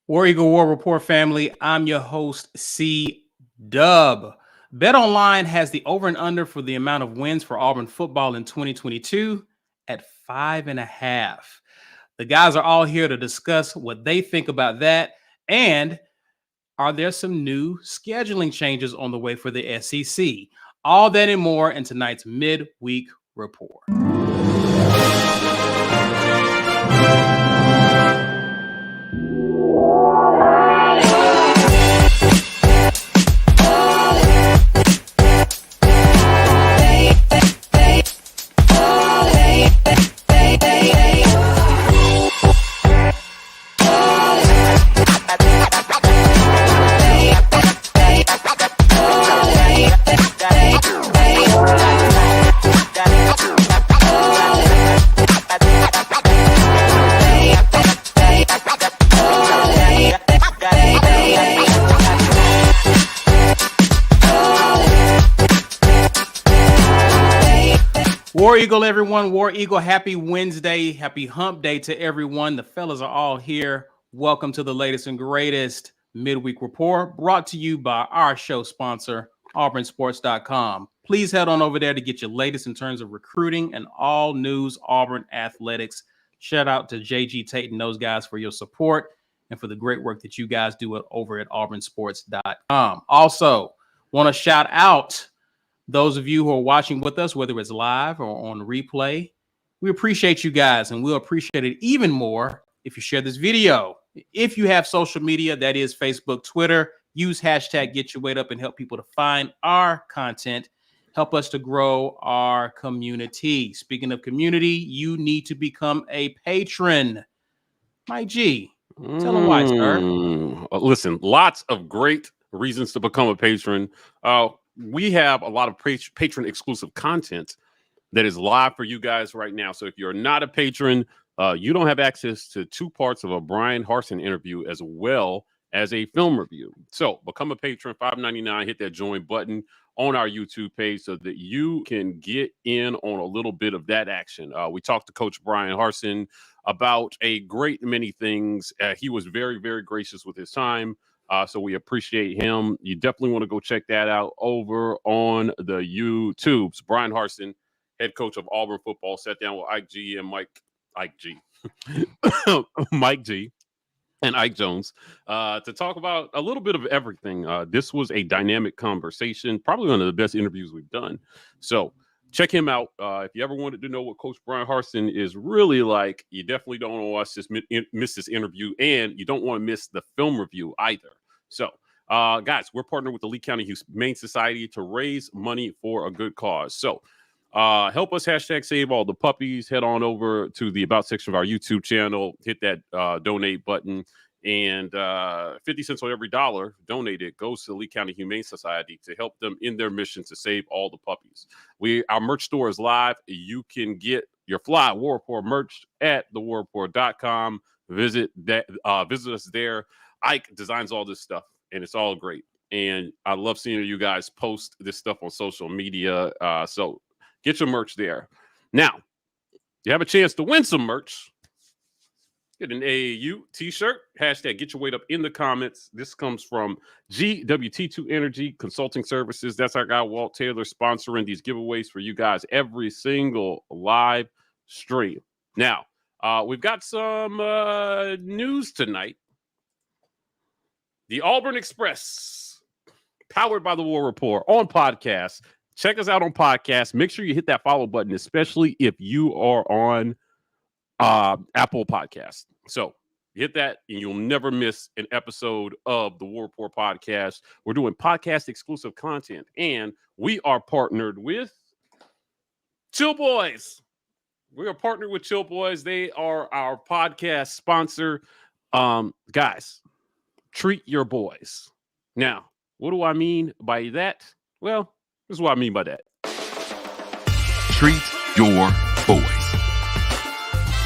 War Eagle War Rapport family, I'm your host, C Dub. Bet Online has the over and under for the amount of wins for Auburn football in 2022 at 5.5. The guys are all here to discuss what they think about that, and are there some new scheduling changes on the way for the SEC? All that and more in tonight's Mid Week Rapport. War Eagle, everyone. War Eagle, happy Wednesday. Happy hump day to everyone. The fellas are all here. Welcome to the latest and greatest Midweek Rapport, brought to you by our show sponsor, auburnsports.com. Please head on over there to get your latest in terms of recruiting and all news Auburn athletics. Shout out to JG Tate and those guys for your support and for the great work that you guys do over at auburnsports.com. Also, want to shout out those of you who are watching with us, whether it's live or on replay. We appreciate you guys, and we'll appreciate it even more if you share this video. If you have social media, that is Facebook, Twitter, use hashtag Get Your Weight Up and help people to find our content. Help us to grow our community. Speaking of community, you need to become a patron. Mike G, tell them why, sir. Listen, lots of great reasons to become a patron. We have a lot of patron exclusive content that is live for you guys right now. So if you're not a patron, you don't have access to two parts of a Brian Harsin interview as well as a film review. So become a patron, $5.99. Hit that join button on our YouTube page so that you can get in on a little bit of that action. We talked to Coach Brian Harsin about a great many things. He was very, very gracious with his time. So we appreciate him. You definitely want to go check that out over on the YouTubes. Brian Harsin, head coach of Auburn football, sat down with Mike G and Ike Jones to talk about a little bit of everything. This was a dynamic conversation, probably one of the best interviews we've done. So check him out. If you ever wanted to know what Coach Brian Harsin is really like, you definitely don't want to miss this interview, and you don't want to miss the film review either. So, guys, we're partnered with the Lee County Humane Society to raise money for a good cause. So, help us hashtag save all the puppies. Head on over to the About section of our YouTube channel. Hit that donate button. And 50 cents on every dollar donated goes to the Lee County Humane Society to help them in their mission to save all the puppies. Our merch store is live. You can get your fly War Rapport merch at thewarreport.com. Visit us there. Ike designs all this stuff, and it's all great. And I love seeing you guys post this stuff on social media. So get your merch there. Now, you have a chance to win some merch. Get an AAU t-shirt. Hashtag Get Your Weight Up in the comments. This comes from GWT2 Energy Consulting Services. That's our guy, Walt Taylor, sponsoring these giveaways for you guys every single live stream. Now, we've got some news tonight. The Auburn Express, powered by the War Rapport on podcast. Check us out on podcast. Make sure you hit that follow button, especially if you are on Apple Podcast. So hit that and you'll never miss an episode of the War Rapport podcast. We're doing podcast exclusive content, and we are partnered with Chill Boys. We are partnered with Chill Boys. They are our podcast sponsor. Guys, treat your boys. Now, what do I mean by that? Well, this is what I mean by that. Treat your boys.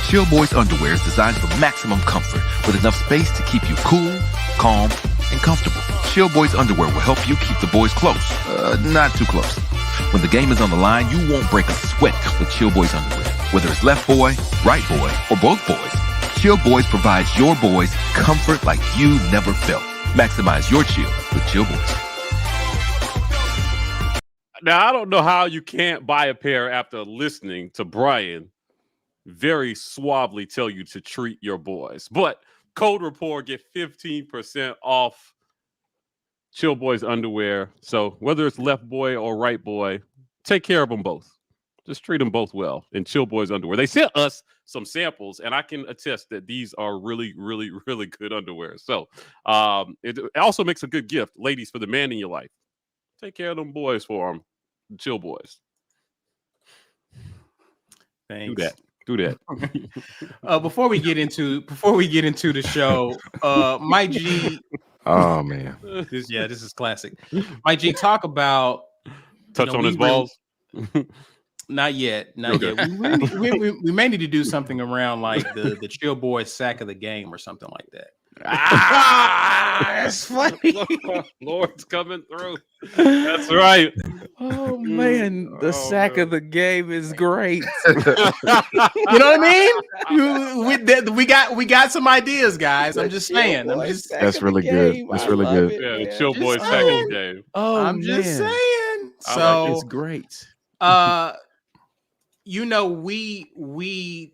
Chill Boys underwear is designed for maximum comfort with enough space to keep you cool, calm, and comfortable. Chill Boys underwear will help you keep the boys close, not too close. When the game is on the line, you won't break a sweat with Chill Boys underwear. Whether it's left boy, right boy, or both boys, Chill Boys provides your boys comfort like you never felt. Maximize your chill with Chill Boys. Now, I don't know how you can't buy a pair after listening to Brian very suavely tell you to treat your boys. But code Rapport, get 15% off Chill Boys underwear. So whether it's left boy or right boy, take care of them both. Just treat them both well in Chill Boys underwear. They sent us some samples, and I can attest that these are really, really, really good underwear. So it also makes a good gift, ladies, for the man in your life. Take care of them boys for them. Chill Boys. Thanks. Do that. Before we get into the show, Mike G. Oh man, this is classic. Mike G, talk about touch on his balls. Not yet. We may need to do something around like the Chill Boys sack of the game or something like that. that's funny. Lord's coming through. That's right. Oh man, the sack of the game is great. You know what I mean? We got some ideas, guys. I'm just saying. That's really good. That's really good. Yeah, the Chill Boys sack of the game. Oh, I'm just saying. So it's great. We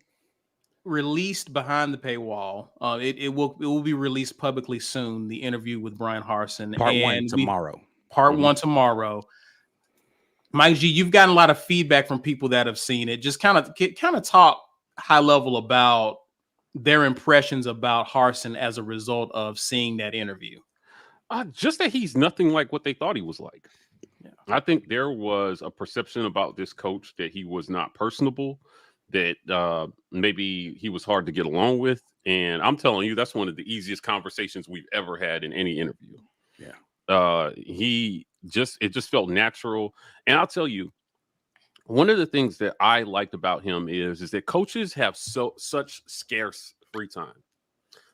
released behind the paywall. It will be released publicly soon. The interview with Brian Harsin. Part one tomorrow. Mike G, you've gotten a lot of feedback from people that have seen it. Just kind of talk high level about their impressions about Harsin as a result of seeing that interview. Just that he's nothing like what they thought he was like. Yeah. I think there was a perception about this coach that he was not personable, that maybe he was hard to get along with. And I'm telling you, that's one of the easiest conversations we've ever had in any interview. Yeah. It just felt natural. And I'll tell you, one of the things that I liked about him is that coaches have such scarce free time.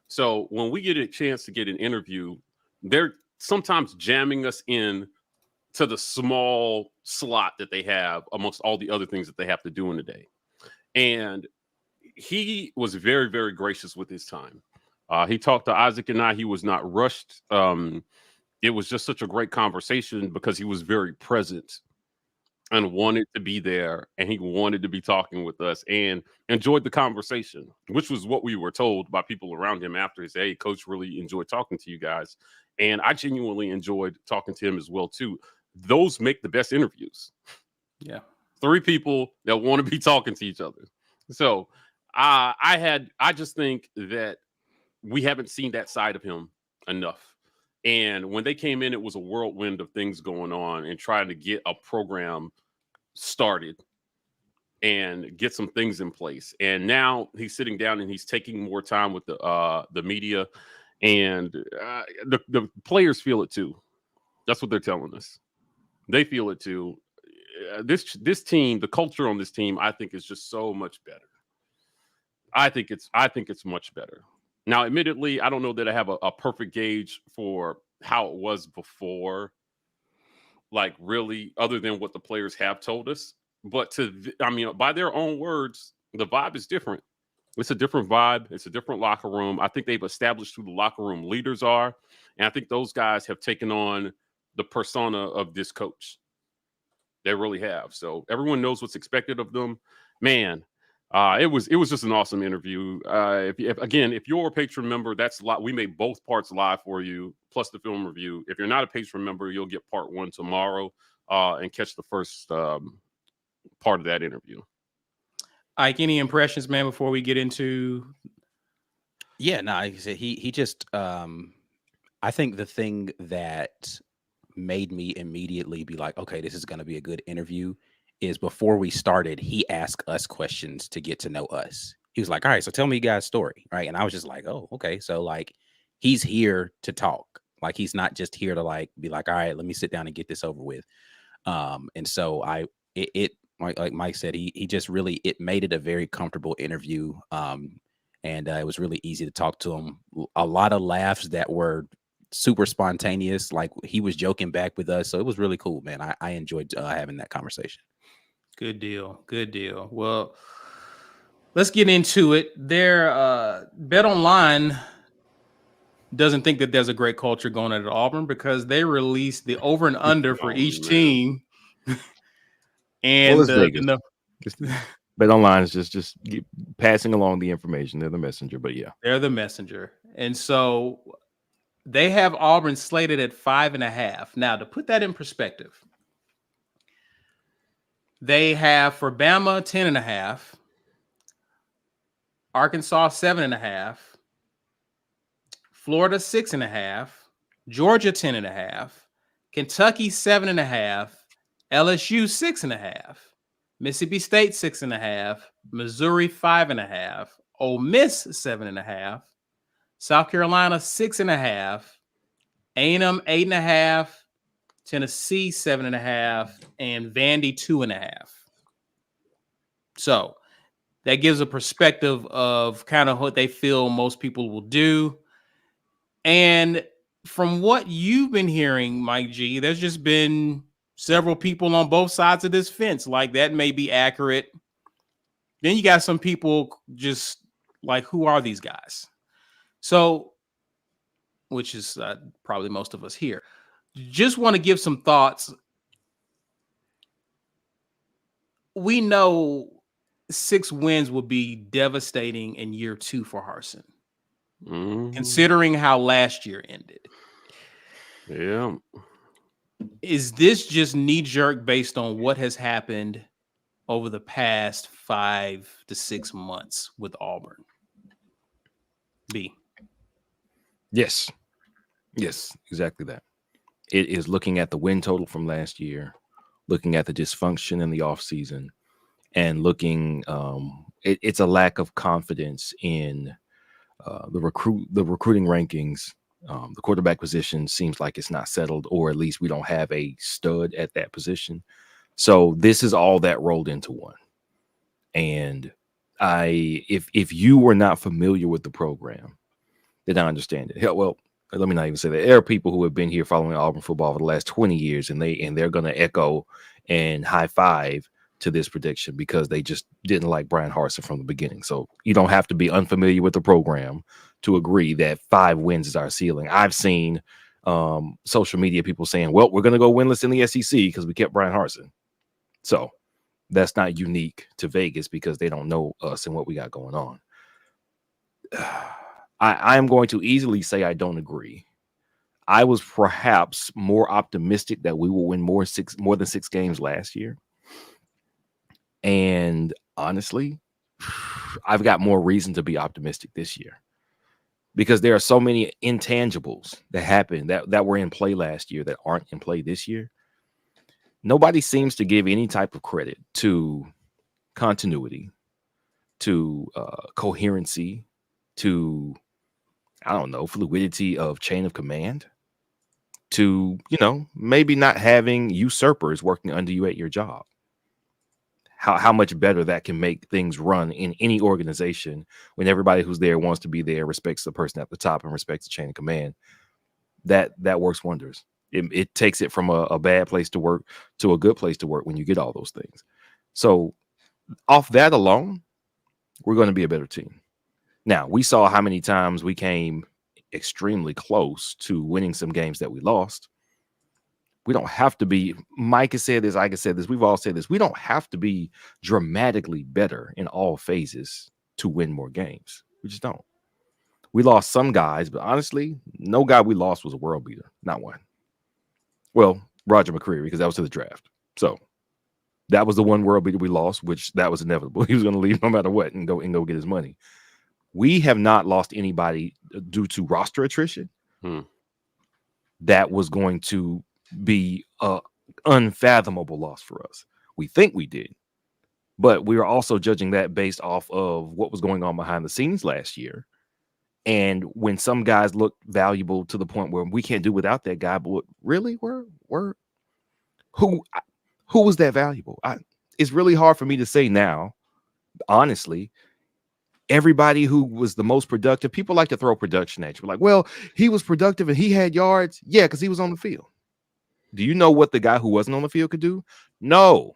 So when we get a chance to get an interview, they're sometimes jamming us in to the small slot that they have amongst all the other things that they have to do in a day. And he was very, very gracious with his time. He talked to Isaac and I. He was not rushed. It was just such a great conversation because he was very present and wanted to be there, and he wanted to be talking with us and enjoyed the conversation, which was what we were told by people around him after. He said, "Hey, coach, really enjoyed talking to you guys." And I genuinely enjoyed talking to him as well, too. Those make the best interviews. Yeah. 3 people that want to be talking to each other. So I just think that we haven't seen that side of him enough. And when they came in, it was a whirlwind of things going on and trying to get a program started and get some things in place. And now he's sitting down and he's taking more time with the media, and the players feel it too. That's what they're telling us. They feel it too. This team, the culture on this team, I think is just so much better. I think it's much better. Now, admittedly, I don't know that I have a perfect gauge for how it was before, like really, other than what the players have told us. But by their own words, the vibe is different. It's a different vibe. It's a different locker room. I think they've established who the locker room leaders are. And I think those guys have taken on the persona of this coach. They really have. So everyone knows what's expected of them. Man, it was just an awesome interview. If you're a patron member, that's live. We made both parts live for you, plus the film review. If you're not a patron member, you'll get part 1 tomorrow and catch the first part of that interview. Ike, any impressions, man, before we get into? Yeah, no, like I said, he just I think the thing that made me immediately be like, okay, this is going to be a good interview, is before we started, he asked us questions to get to know us. He was like, all right, so tell me you guys' story, right? And I was just like, oh, okay. So like, he's here to talk. Like, he's not just here to like be like, all right, let me sit down and get this over with. And so like Mike said, he just really, it made it a very comfortable interview. And it was really easy to talk to him. A lot of laughs that were super spontaneous. Like, he was joking back with us. So it was really cool, man. I enjoyed having that conversation. Good deal. Well, let's get into it. Their Bet Online doesn't think that there's a great culture going on at Auburn because they released the over and under for each team. Well, And it's Vegas. Bet Online is just passing along the information. They're the messenger, but yeah. They're the messenger. And so they have Auburn slated at 5.5. Now, to put that in perspective, they have for Bama 10.5, Arkansas 7.5, Florida 6.5, Georgia 10.5, Kentucky 7.5, LSU 6.5, Mississippi State 6.5, Missouri 5.5, Ole Miss 7.5, South Carolina 6.5, A&M 8.5, Tennessee 7.5, and Vandy 2.5. So that gives a perspective of kind of what they feel most people will do. And from what you've been hearing, Mike G, there's just been several people on both sides of this fence. Like, that may be accurate. Then you got some people just like, who are these guys? So, which is probably most of us here. Just want to give some thoughts. We know 6 wins will be devastating in year 2 for Harsin, considering how last year ended. Yeah. Is this just knee-jerk based on what has happened over the past 5 to 6 months with Auburn? B. Yes, exactly that. It is looking at the win total from last year, looking at the dysfunction in the offseason, and looking it's a lack of confidence in the recruiting rankings. The quarterback position seems like it's not settled, or at least we don't have a stud at that position. So this is all that rolled into one. And if you were not familiar with the program, then I understand it. Hell, well, let me not even say that. There are people who have been here following Auburn football for the last 20 years, and they're going to echo and high five to this prediction because they just didn't like Brian Harsin from the beginning. So you don't have to be unfamiliar with the program to agree that 5 wins is our ceiling. I've seen social media people saying, well, we're going to go winless in the SEC because we kept Brian Harsin. So that's not unique to Vegas because they don't know us and what we got going on. I am going to easily say I don't agree. I was perhaps more optimistic that we will win more than 6 games last year. And honestly, I've got more reason to be optimistic this year because there are so many intangibles that happened that were in play last year that aren't in play this year. Nobody seems to give any type of credit to continuity, to coherency, to, I don't know, fluidity of chain of command, to, maybe not having usurpers working under you at your job. How much better that can make things run in any organization when everybody who's there wants to be there, respects the person at the top, and respects the chain of command. That works wonders. It takes it from a bad place to work to a good place to work when you get all those things. So off that alone, we're going to be a better team. Now, we saw how many times we came extremely close to winning some games that we lost. We don't have to be, Mike has said this, I has said this, we've all said this. We don't have to be dramatically better in all phases to win more games. We just don't. We lost some guys, but honestly, no guy we lost was a world beater. Not one. Well, Roger McCreary, because that was to the draft. So that was the one world beater we lost, which that was inevitable. He was going to leave no matter what and go get his money. We have not lost anybody due to roster attrition. That was going to be an unfathomable loss for us. We think we did, but we are also judging that based off of what was going on behind the scenes last year. And when some guys look valuable to the point where we can't do without that guy, but really, who was that valuable? It's really hard for me to say now, honestly. Everybody who was the most productive, people like to throw production at you. Like, well, he was productive and he had yards. Yeah, because he was on the field. Do you know what the guy who wasn't on the field could do? No.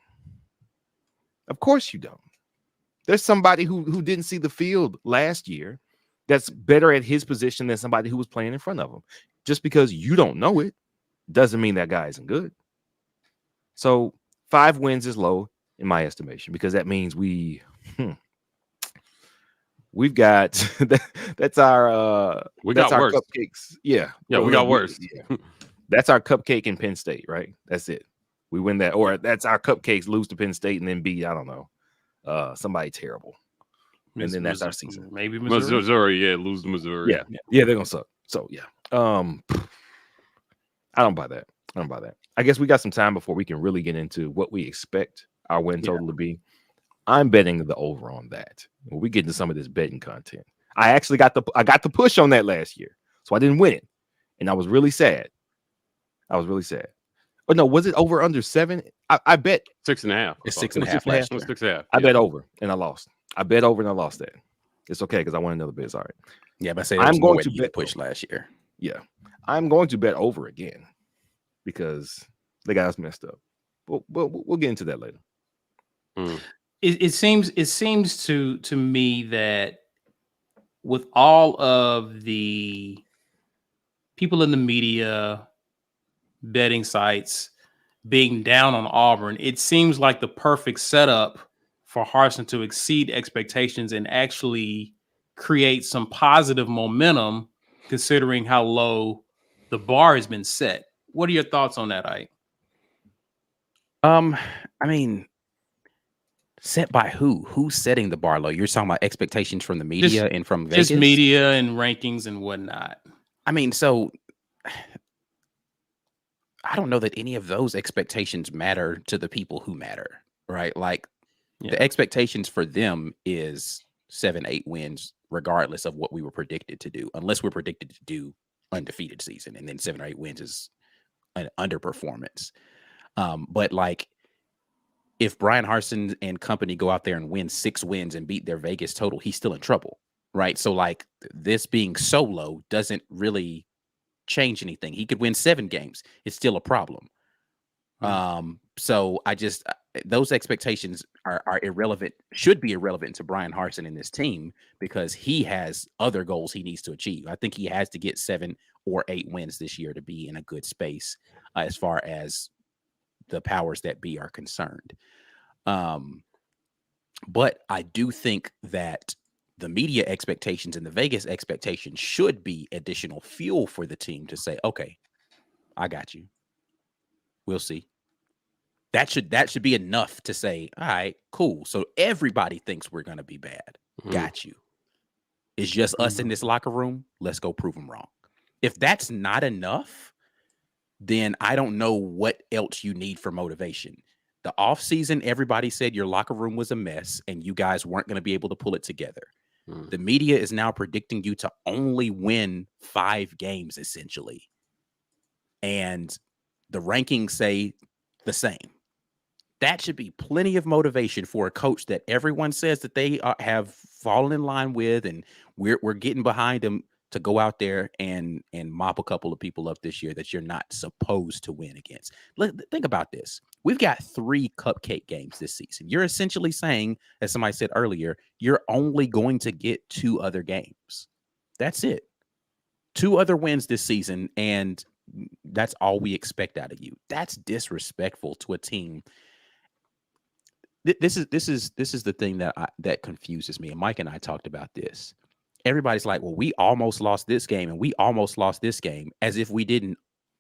Of course you don't. There's somebody who didn't see the field last year that's better at his position than somebody who was playing in front of him. Just because you don't know it doesn't mean that guy isn't good. So 5 wins is low in my estimation because that means we've got that's our worse. cupcakes. Yeah. Yeah, we got worse. Yeah. That's our cupcake in Penn State, right? That's it. We win that, or that's our cupcakes, lose to Penn State, and then beat, I don't know, somebody terrible. And then that's our season. Maybe Missouri. Missouri, lose to Missouri. Yeah, they're gonna suck. So yeah. I don't buy that. I guess we got some time before we can really get into what we expect our win total to be. I'm betting the over on that. When we get into some of this betting content, I actually got the push on that last year, so I didn't win it, and I was really sad. But no, was it over under 7? I bet 6.5. It's 6.5 last year. 6.5. I bet over and I lost. I bet over and I lost that. It's okay because I won another bit. All right. Yeah, but I say I'm going to bet push last year. Yeah, I'm going to bet over again because they got us messed up. We'll get into that later. It seems to me that with all of the people in the media, betting sites being down on Auburn, it seems like the perfect setup for Harsin to exceed expectations and actually create some positive momentum, considering how low the bar has been set. What are your thoughts on that, Ike? I mean, set by who? Who's setting the bar low? You're talking about expectations from the media and from Vegas? Just media and rankings and whatnot. I mean, so I don't know that any of those expectations matter to the people who matter, right? Like the expectations for them is 7-8 wins, regardless of what we were predicted to do, unless we're predicted to do undefeated season, and then 7 or 8 wins is an underperformance. But like, if Brian Harsin and company go out there and win 6 wins and beat their Vegas total, he's still in trouble, right? So like, this being so low doesn't really change anything. He could win 7 games. It's still a problem. So I just, those expectations are irrelevant, should be irrelevant to Brian Harsin and this team, because he has other goals he needs to achieve. I think he has to get 7 or 8 wins this year to be in a good space as far as the powers that be are concerned. But I do think that the media expectations and the Vegas expectations should be additional fuel for the team to say, okay, I got you. We'll see. That should be enough to say, all right, cool. So everybody thinks we're going to be bad. Got you. It's just us in this locker room. Let's go prove them wrong. If that's not enough, then I don't know what else you need for motivation. The offseason, everybody said your locker room was a mess and you guys weren't going to be able to pull it together. The media is now predicting you to only win 5 games, essentially. And the rankings say the same. That should be plenty of motivation for a coach that everyone says that they have fallen in line with, and we're getting behind them to go out there and mop a couple of people up this year that you're not supposed to win against. Think about this. We've got 3 cupcake games this season. You're essentially saying, as somebody said earlier, you're only going to get 2 other games. That's it. 2 other wins this season, and that's all we expect out of you. That's disrespectful to a team. This is the thing that confuses me. And Mike and I talked about this. Everybody's like, well, we almost lost this game and we almost lost this game, as if we didn't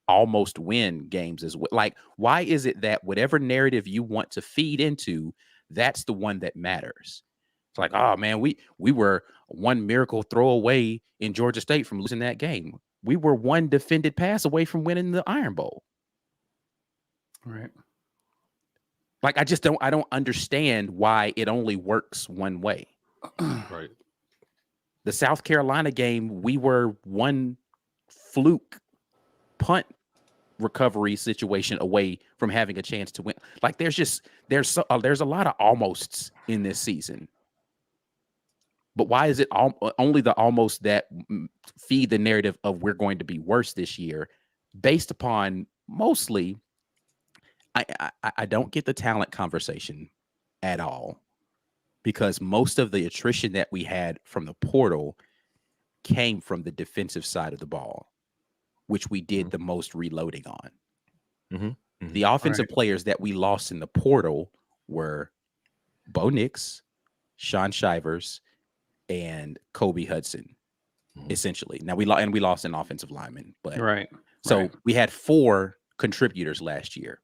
almost win games as well. Like, why is it that whatever narrative you want to feed into, that's the one that matters? It's like, oh man, we were one miracle throw away in Georgia State from losing that game. We were one defended pass away from winning the Iron Bowl. Right. Like, I don't understand why it only works one way. Right. The South Carolina game, we were one fluke punt recovery situation away from having a chance to win. Like, there's a lot of almosts in this season. But why is it only the almost that feed the narrative of we're going to be worse this year, based upon mostly, I don't get the talent conversation at all. because most of the attrition that we had from the portal came from the defensive side of the ball, which we did the most reloading on. The offensive players that we lost in the portal were Bo Nix, Sean Shivers, and Kobe Hudson, essentially. Now we lost an offensive lineman, but we had 4 contributors last year.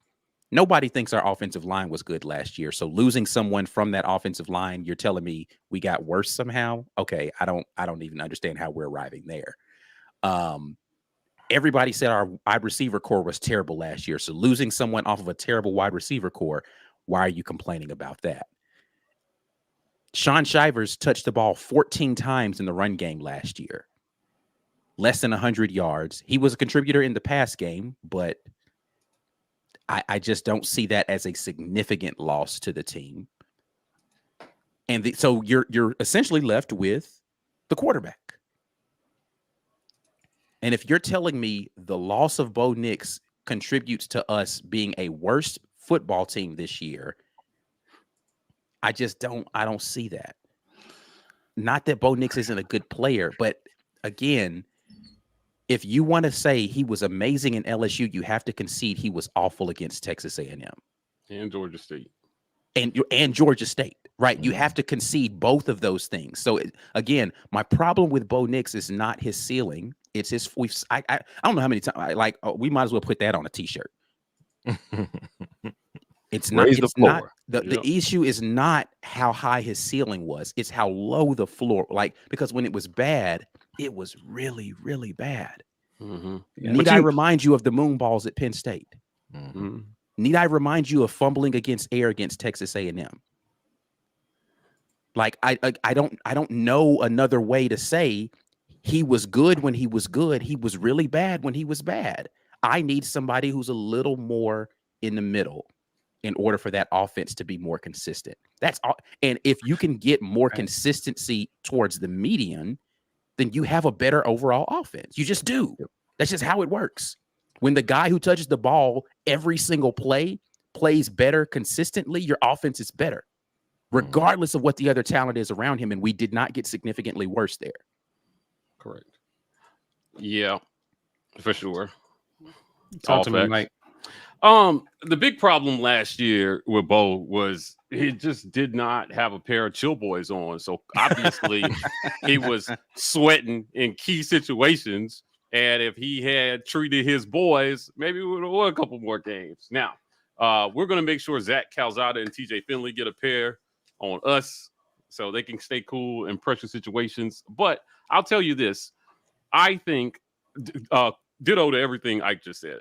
Nobody thinks our offensive line was good last year. So losing someone from that offensive line, you're telling me we got worse somehow? Okay, I don't even understand how we're arriving there. Everybody said our wide receiver core was terrible last year. So losing someone off of a terrible wide receiver core, why are you complaining about that? Sean Shivers touched the ball 14 times in the run game last year. Less than 100 yards. He was a contributor in the pass game, but I just don't see that as a significant loss to the team. And so you're essentially left with the quarterback. And if you're telling me the loss of Bo Nix contributes to us being a worse football team this year, I don't see that. Not that Bo Nix isn't a good player, but again, if you want to say he was amazing in LSU, you have to concede he was awful against Texas A&M and Georgia State. And Georgia State, right? You have to concede both of those things. So again, my problem with Bo Nix is not his ceiling. It's his. I don't know how many times. We might as well put that on a T-shirt. It's not. It's not. The issue is not how high his ceiling was. It's how low the floor. Because when it was bad, it was really, really bad. Need I remind you of the moon balls at Penn State? Need I remind you of fumbling against air against Texas A&M? I don't know another way to say he was good when he was good. He was really bad when he was bad. I need somebody who's a little more in the middle in order for that offense to be more consistent. That's all. And if you can get more consistency towards the median, then you have a better overall offense. You just do. That's just how it works. When the guy who touches the ball every single play plays better consistently, your offense is better, regardless of what the other talent is around him. And we did not get significantly worse there. Correct. Yeah, for sure. Talk to me, Mike. The big problem last year with Bo was he just did not have a pair of chill boys on. So obviously he was sweating in key situations. And if he had treated his boys, maybe we would have won a couple more games. Now, we're going to make sure Zach Calzada and TJ Finley get a pair on us so they can stay cool in pressure situations. But I'll tell you this. I think, ditto to everything I just said.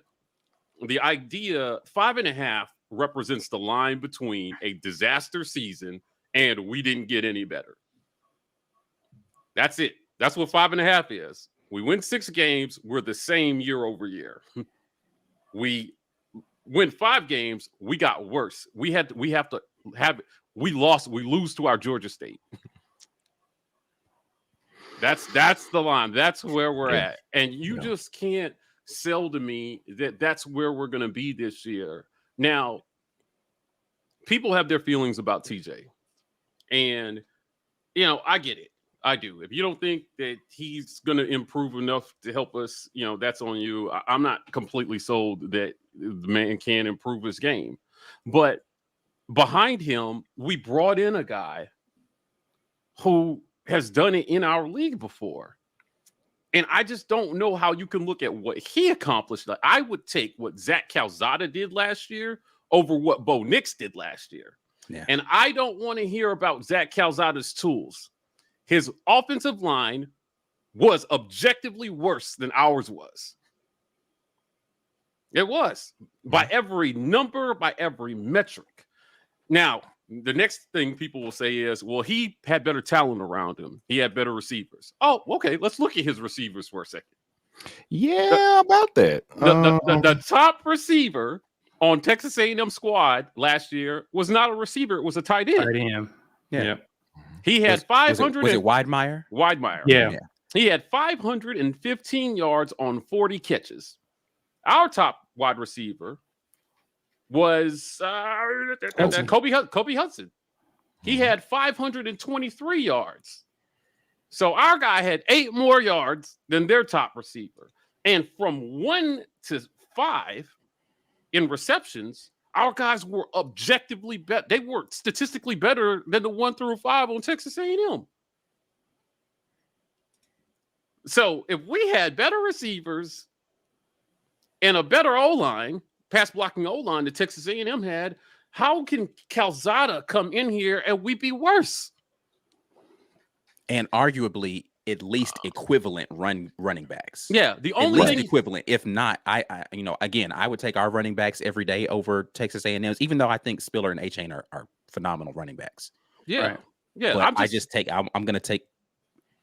The idea 5.5 represents the line between a disaster season and we didn't get any better. That's it. That's what 5.5 is. We win 6 games. We're the same year over year. We win 5 games. We got worse. We lose to our Georgia State. That's the line. That's where we're at. And you just can't sell to me that that's where we're going to be this year. Now, people have their feelings about TJ. And, I get it. I do. If you don't think that he's going to improve enough to help us, that's on you. I'm not completely sold that the man can improve his game. But behind him, we brought in a guy who has done it in our league before. And I just don't know how you can look at what he accomplished. I would take what Zach Calzada did last year over what Bo Nix did last year. Yeah. And I don't want to hear about Zach Calzada's tools. His offensive line was objectively worse than ours was. It was. By every number, by every metric. Now, the next thing people will say is, well, he had better talent around him. He had better receivers. Oh, okay. Let's look at his receivers for a second. Yeah, about that. The top receiver on Texas A&M squad last year was not a receiver. It was a tight end. Tight end. Yeah. He had 500. Was it Widemeyer? Widemeyer. Yeah. He had 515 yards on 40 catches. Our top wide receiver was Kobe Hudson. He had 523 yards. So our guy had 8 more yards than their top receiver. And from 1 to 5 in receptions, our guys were objectively better. They were statistically better than the 1 through 5 on Texas A&M. So if we had better receivers and a better O-line, pass blocking O-line that Texas A&M had, how can Calzada come in here and we be worse? And arguably at least equivalent running backs. Yeah, the At only least thing equivalent. If not, I again, I would take our running backs every day over Texas A&M's, even though I think Spiller and Achane are phenomenal running backs. Yeah, Right. yeah. But I'm going to take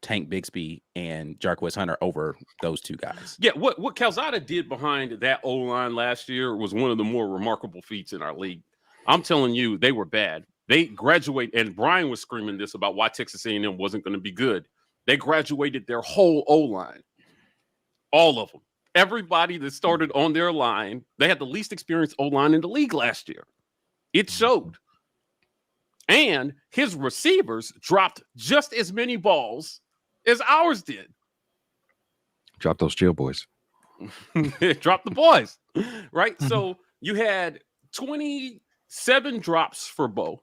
Tank Bigsby and Jarquez Hunter over those two guys. Yeah, what Calzada did behind that O-line last year was one of the more remarkable feats in our league. I'm telling you, they were bad. They graduate, and Brian was screaming this about why Texas A&M wasn't going to be good. They graduated their whole O-line, all of them. Everybody that started on their line, they had the least experienced O-line in the league last year. It showed. And his receivers dropped just as many balls as ours did. Drop those chill boys. Drop the boys, right? So you had 27 drops for Bo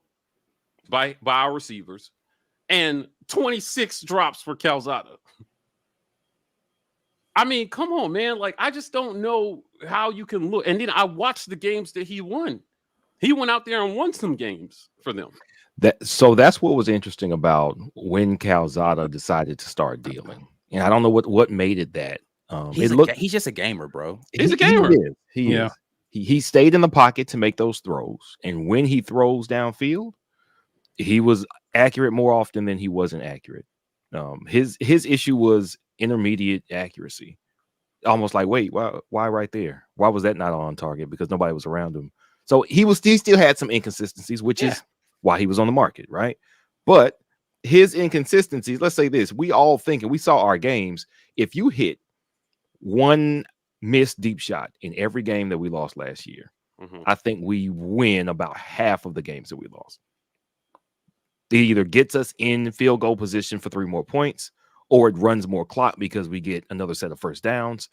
by our receivers and 26 drops for Calzada. I mean, come on, man. Like, I just don't know how you can look. And then I watched the games that he won. He went out there and won some games for them. So that's what was interesting about when Calzada decided to start dealing. And I don't know what made it that. He's just a gamer, bro. He's a gamer. He is. He stayed in the pocket to make those throws. And when he throws downfield, he was accurate more often than he wasn't accurate. His issue was intermediate accuracy. Almost like, wait, why right there? Why was that not on target? Because nobody was around him. So he still had some inconsistencies, which is why he was on the market, right? But his inconsistencies, let's say this, we all think, and we saw our games, if you hit one missed deep shot in every game that we lost last year, I think we win about half of the games that we lost. It either gets us in field goal position for 3 more points, or it runs more clock because we get another set of first downs.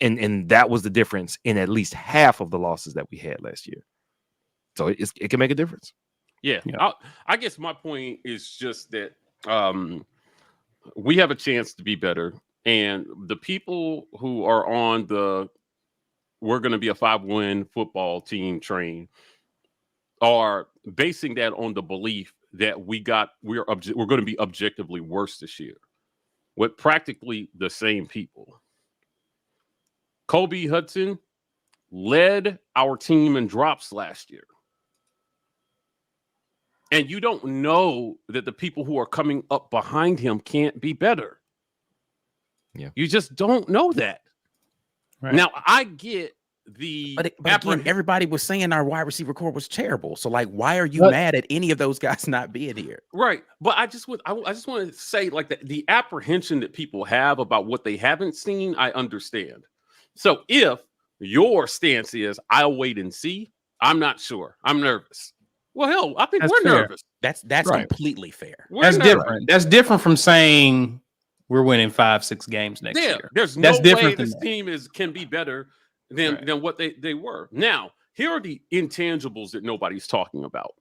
And that was the difference in at least half of the losses that we had last year. So it can make a difference. Yeah. I guess my point is just that we have a chance to be better. And the people who are on we're going to be a 5-win football team train are basing that on the belief that we're going to be objectively worse this year with practically the same people. Kobe Hudson led our team in drops last year. And you don't know that the people who are coming up behind him can't be better. Yeah. You just don't know that. Right. Now, I get the... But again, everybody was saying our wide receiver core was terrible. So, like, why are you mad at any of those guys not being here? Right. But I just want to say, like, the apprehension that people have about what they haven't seen, I understand. So if your stance is, I'll wait and see, I'm not sure. I'm nervous. Well, hell, I think we're nervous. That's right. Completely fair. That's different. That's different from saying we're winning 5-6 games next year. There's no way this team can be better than what they were. Now, here are the intangibles that nobody's talking about.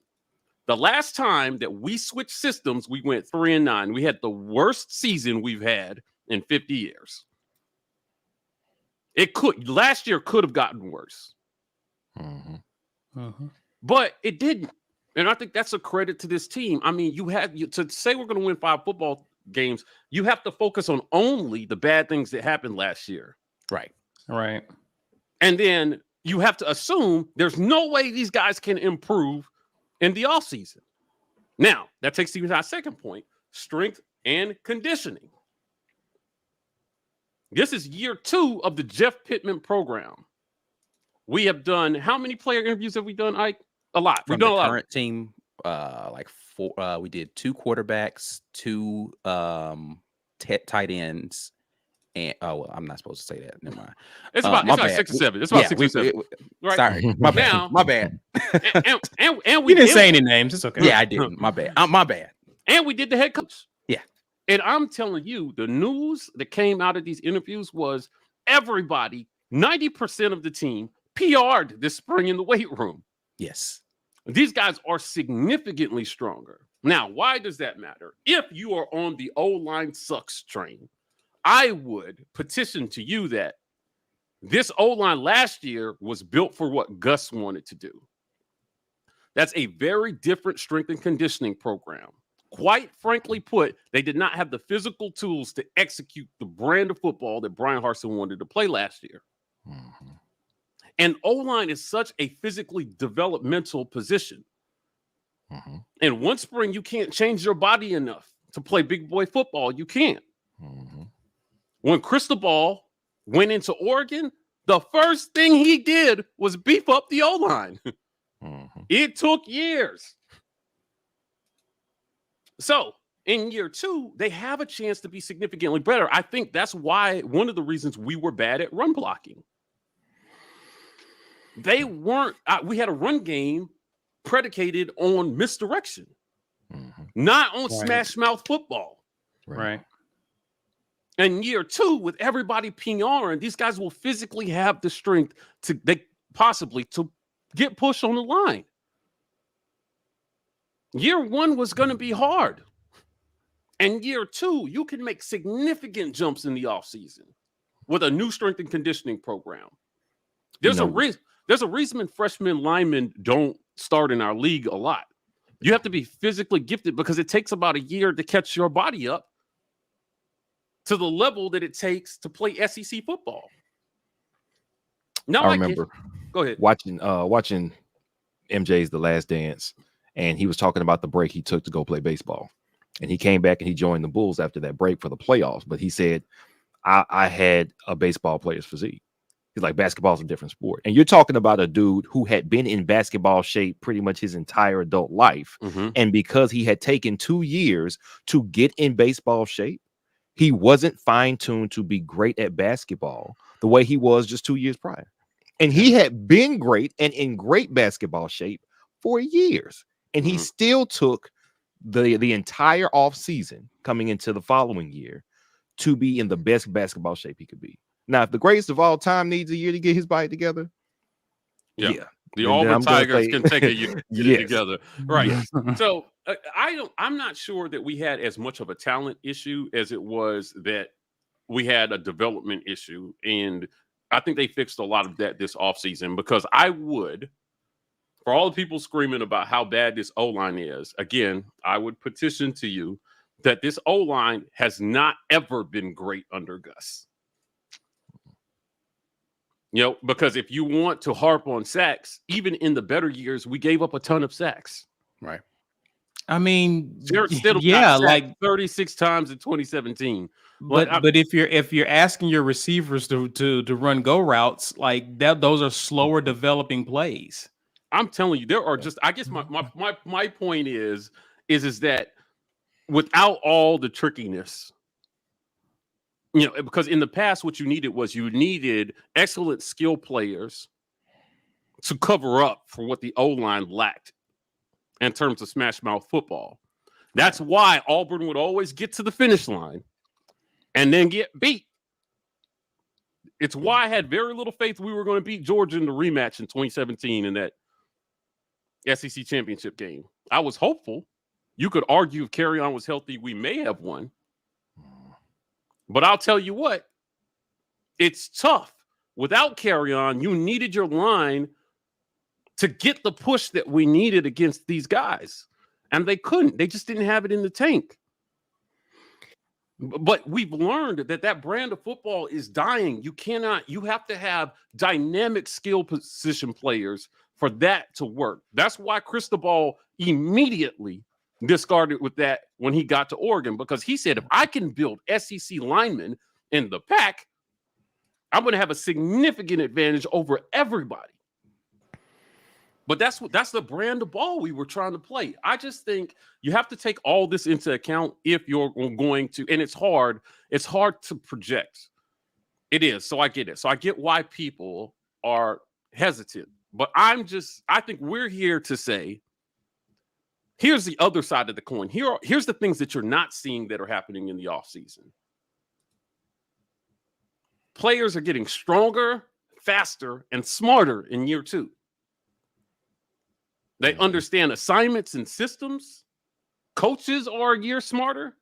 The last time that we switched systems, we went 3-9. We had the worst season we've had in 50 years. Last year could have gotten worse. But it didn't. And I think that's a credit to this team. I mean, to say we're going to win 5 football games, you have to focus on only the bad things that happened last year. Right. And then you have to assume there's no way these guys can improve in the offseason. Now, that takes me to our second point, strength and conditioning. This is year 2 of the Jeff Pittman program. We have done, how many player interviews have we done, Ike? A lot. We've done a lot. Current team, like 4. We did 2 quarterbacks, 2 tight ends, And well, I'm not supposed to say that. Never mind. It's about my it's like bad. 6 or 7. It's about 6 or 7. Right? Sorry, my bad. Now- My bad. And We didn't say any names. It's okay. Yeah, I didn't. My bad. My bad. And we did the head coach. Yeah. And I'm telling you, the news that came out of these interviews was everybody, 90% of the team, PR'd this spring in the weight room. Yes. These guys are significantly stronger. Now, why does that matter? If you are on the O-line sucks train, I would petition to you that this O-line last year was built for what Gus wanted to do. That's a very different strength and conditioning program. Quite frankly put, they did not have the physical tools to execute the brand of football that Brian Harsin wanted to play last year. Mhm. And O-line is such a physically developmental position. Mhm. And one spring, you can't change your body enough to play big boy football. You can't. Mhm. When Cristobal went into Oregon, the first thing he did was beef up the O-line. Mhm. It took years. So in year 2, they have a chance to be significantly better. I think that's why one of the reasons we were bad at run blocking. They weren't, we had a run game predicated on misdirection, Mhm. not on Right. smash mouth football. Right. And year 2, with everybody PRing, these guys will physically have the strength to possibly to get pushed on the line. Year 1 was going to be hard. And year 2, you can make significant jumps in the offseason with a new strength and conditioning program. There's a reason freshman linemen don't start in our league a lot. You have to be physically gifted because it takes about a year to catch your body up to the level that it takes to play SEC football. Now I remember go ahead. watching MJ's The Last Dance, and he was talking about the break he took to go play baseball. And he came back and he joined the Bulls after that break for the playoffs. But he said, I had a baseball player's physique. He's like, basketball's a different sport. And you're talking about a dude who had been in basketball shape pretty much his entire adult life. Mhm. And because he had taken 2 years to get in baseball shape, he wasn't fine-tuned to be great at basketball the way he was just 2 years prior. And he had been great and in great basketball shape for years. And he Mhm. still took the entire off season coming into the following year to be in the best basketball shape he could be. Now, if the greatest of all time needs a year to get his body together, Yeah. yeah. The Then Auburn I'm gonna Tigers say- can take a year to get it Yes. together. Right. Yes. So I'm not sure that we had as much of a talent issue as it was that we had a development issue. And I think they fixed a lot of that this offseason, because I would, for all the people screaming about how bad this O-line is, again, I would petition to you that this O-line has not ever been great under Gus. You know, because if you want to harp on sacks, even in the better years, we gave up a ton of sacks. Right. I mean, Jared Stidham yeah, got sacked like, 36 times in 2017. but if you're asking your receivers to run go routes, like that, those are slower developing plays. I'm telling you, there are just, I guess my point is that without all the trickiness, you know, because in the past, what you needed excellent skill players to cover up for what the O-line lacked in terms of smash mouth football. That's why Auburn would always get to the finish line and then get beat. It's why I had very little faith we were going to beat Georgia in the rematch in 2017 in that SEC championship game. I was hopeful. You could argue if Carry-On was healthy, we may have won. But I'll tell you what, it's tough. Without Carry-On, you needed your line to get the push that we needed against these guys. And they couldn't. They just didn't have it in the tank. But we've learned that brand of football is dying. You have to have dynamic skill position players for that to work. That's why Cristobal immediately discarded with that when he got to Oregon, because he said, if I can build SEC linemen in the pack, I'm going to have a significant advantage over everybody. But that's the brand of ball we were trying to play. I just think you have to take all this into account if you're going to, and it's hard to project It is. So I get it. So I get why people are hesitant. But I think we're here to say, here's the other side of the coin. Here's the things that you're not seeing that are happening in the offseason. Players are getting stronger, faster, and smarter in year 2. They understand assignments and systems. Coaches are a year smarter.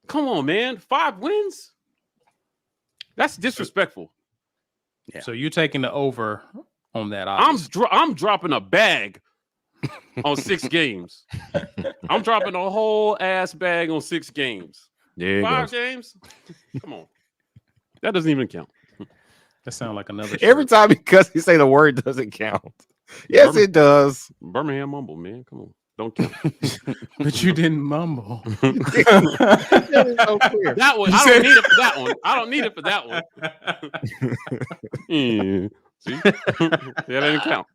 Come on, man. 5 wins? That's disrespectful. Yeah. So you're taking the over on that. I'm dropping a bag on 6 games. I'm dropping a whole ass bag on 6 games. There 5 games? Come on. That doesn't even count. That sounds like another Every time because you say the word doesn't count. Yes, it does. Birmingham mumble, man. Come on. Don't count. But you didn't mumble. That is so clear. That one, I don't need it for that one. I don't need it for that one. See? That didn't count.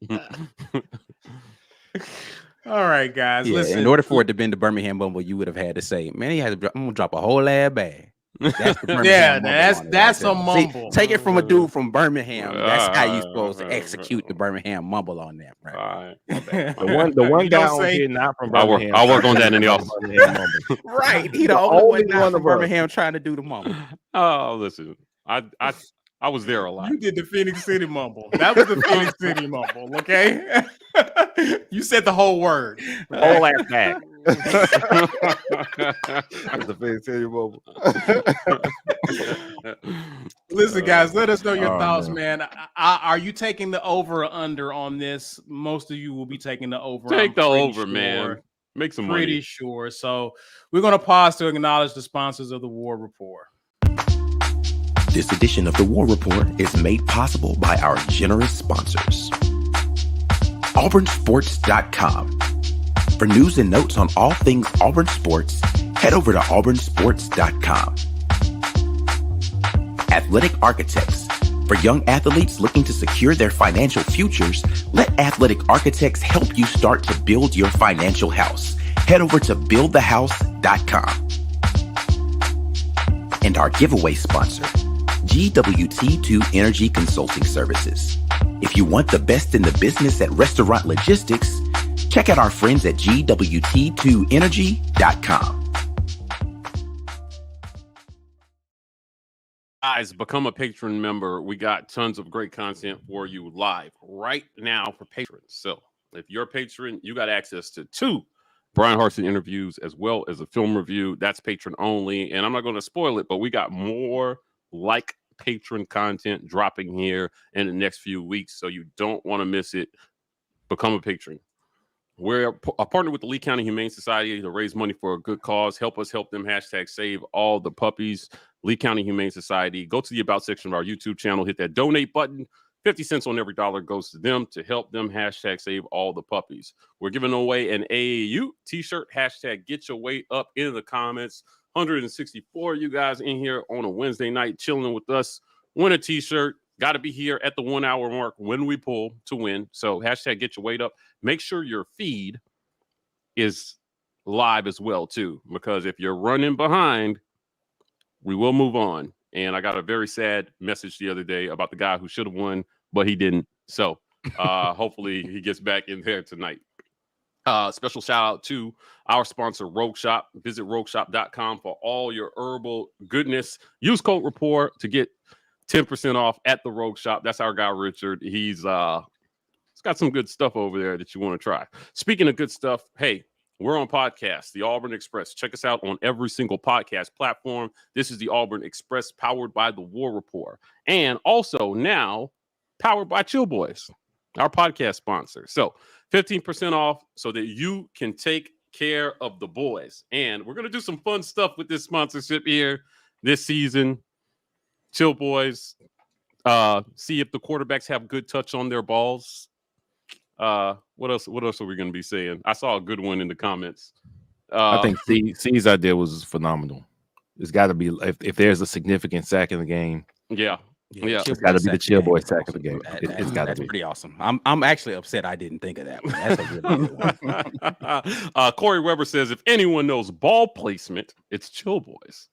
All right, guys. Yeah, listen. in order for it to be the Birmingham Mumble, you would have had to say, man, he had to I'm gonna drop a whole ass bag. That's the Birmingham Mumble that's on it a right there. mumble. See, take it from a dude from Birmingham. That's how you supposed to execute the Birmingham Mumble on them, right? All right. The one You guy don't on say- here not from I'll Birmingham. work on that in the office. Right. He the only only one not one from of us. Birmingham trying to do the mumble. Oh, listen. I was there a lot. You did the Phoenix City mumble. That was the Phoenix City mumble, okay? You said the whole word. Whole ass back. That's the Phoenix City mobile. Listen, guys, let us know your Oh, thoughts, man. man. Are you taking the over or under on this? Most of you will be taking the over. Take I'm the pretty over, sure. man. Make some Pretty money. sure. So we're going to pause to acknowledge the sponsors of the War Rapport. This edition of the War Report is made possible by our generous sponsors. AuburnSports.com. For news and notes on all things Auburn Sports, head over to AuburnSports.com. Athletic Architects. For young athletes looking to secure their financial futures, let Athletic Architects help you start to build your financial house. Head over to BuildTheHouse.com. And our giveaway sponsor, GWT2 Energy Consulting Services. If you want the best in the business at restaurant logistics, check out our friends at GWT2Energy.com. Guys, become a patron member. We got tons of great content for you live right now for patrons. So if you're a patron, you got access to 2 Brian Harsin interviews as well as a film review. That's patron only. And I'm not going to spoil it, but we got more like patron content dropping here in the next few weeks. So you don't want to miss it. Become a patron. We're a partner with the Lee County Humane Society to raise money for a good cause. Help us help them. # save all the puppies. Lee County Humane Society. Go to the About section of our YouTube channel. Hit that donate button. 50 cents on every dollar goes to them to help them. # save all the puppies. We're giving away an AAU t-shirt. # get your weight up in the comments. 164 you guys in here on a Wednesday night chilling with us. Win a t-shirt. Got to be here at the 1 hour mark when we pull to win. So # get your weight up. Make sure your feed is live as well, too, because if you're running behind, we will move on. And I got a very sad message the other day about the guy who should have won, but he didn't. So hopefully he gets back in there tonight. Special shout out to our sponsor, Rogue Shop. Visit rogueshop.com for all your herbal goodness. Use code Rapport to get 10% off at the Rogue Shop. That's our guy, Richard. He's got some good stuff over there that you want to try. Speaking of good stuff, hey, we're on podcast, the Auburn Express. Check us out on every single podcast platform. This is the Auburn Express, powered by the War Rapport. And also now powered by Chill Boys, our podcast sponsor. So 15% off so that you can take care of the boys. And we're going to do some fun stuff with this sponsorship here this season. Chill Boys, see if the quarterbacks have good touch on their balls. What else are we going to be saying? I saw a good one in the comments. I think C's idea was phenomenal. It's got to be if there's a significant sack in the game. Yeah. It's got to be the Chill Boy sack of the game. It's got to be. Pretty awesome. I'm actually upset I didn't think of that one. That's a really good one. Corey Weber says, if anyone knows ball placement, it's Chill Boys.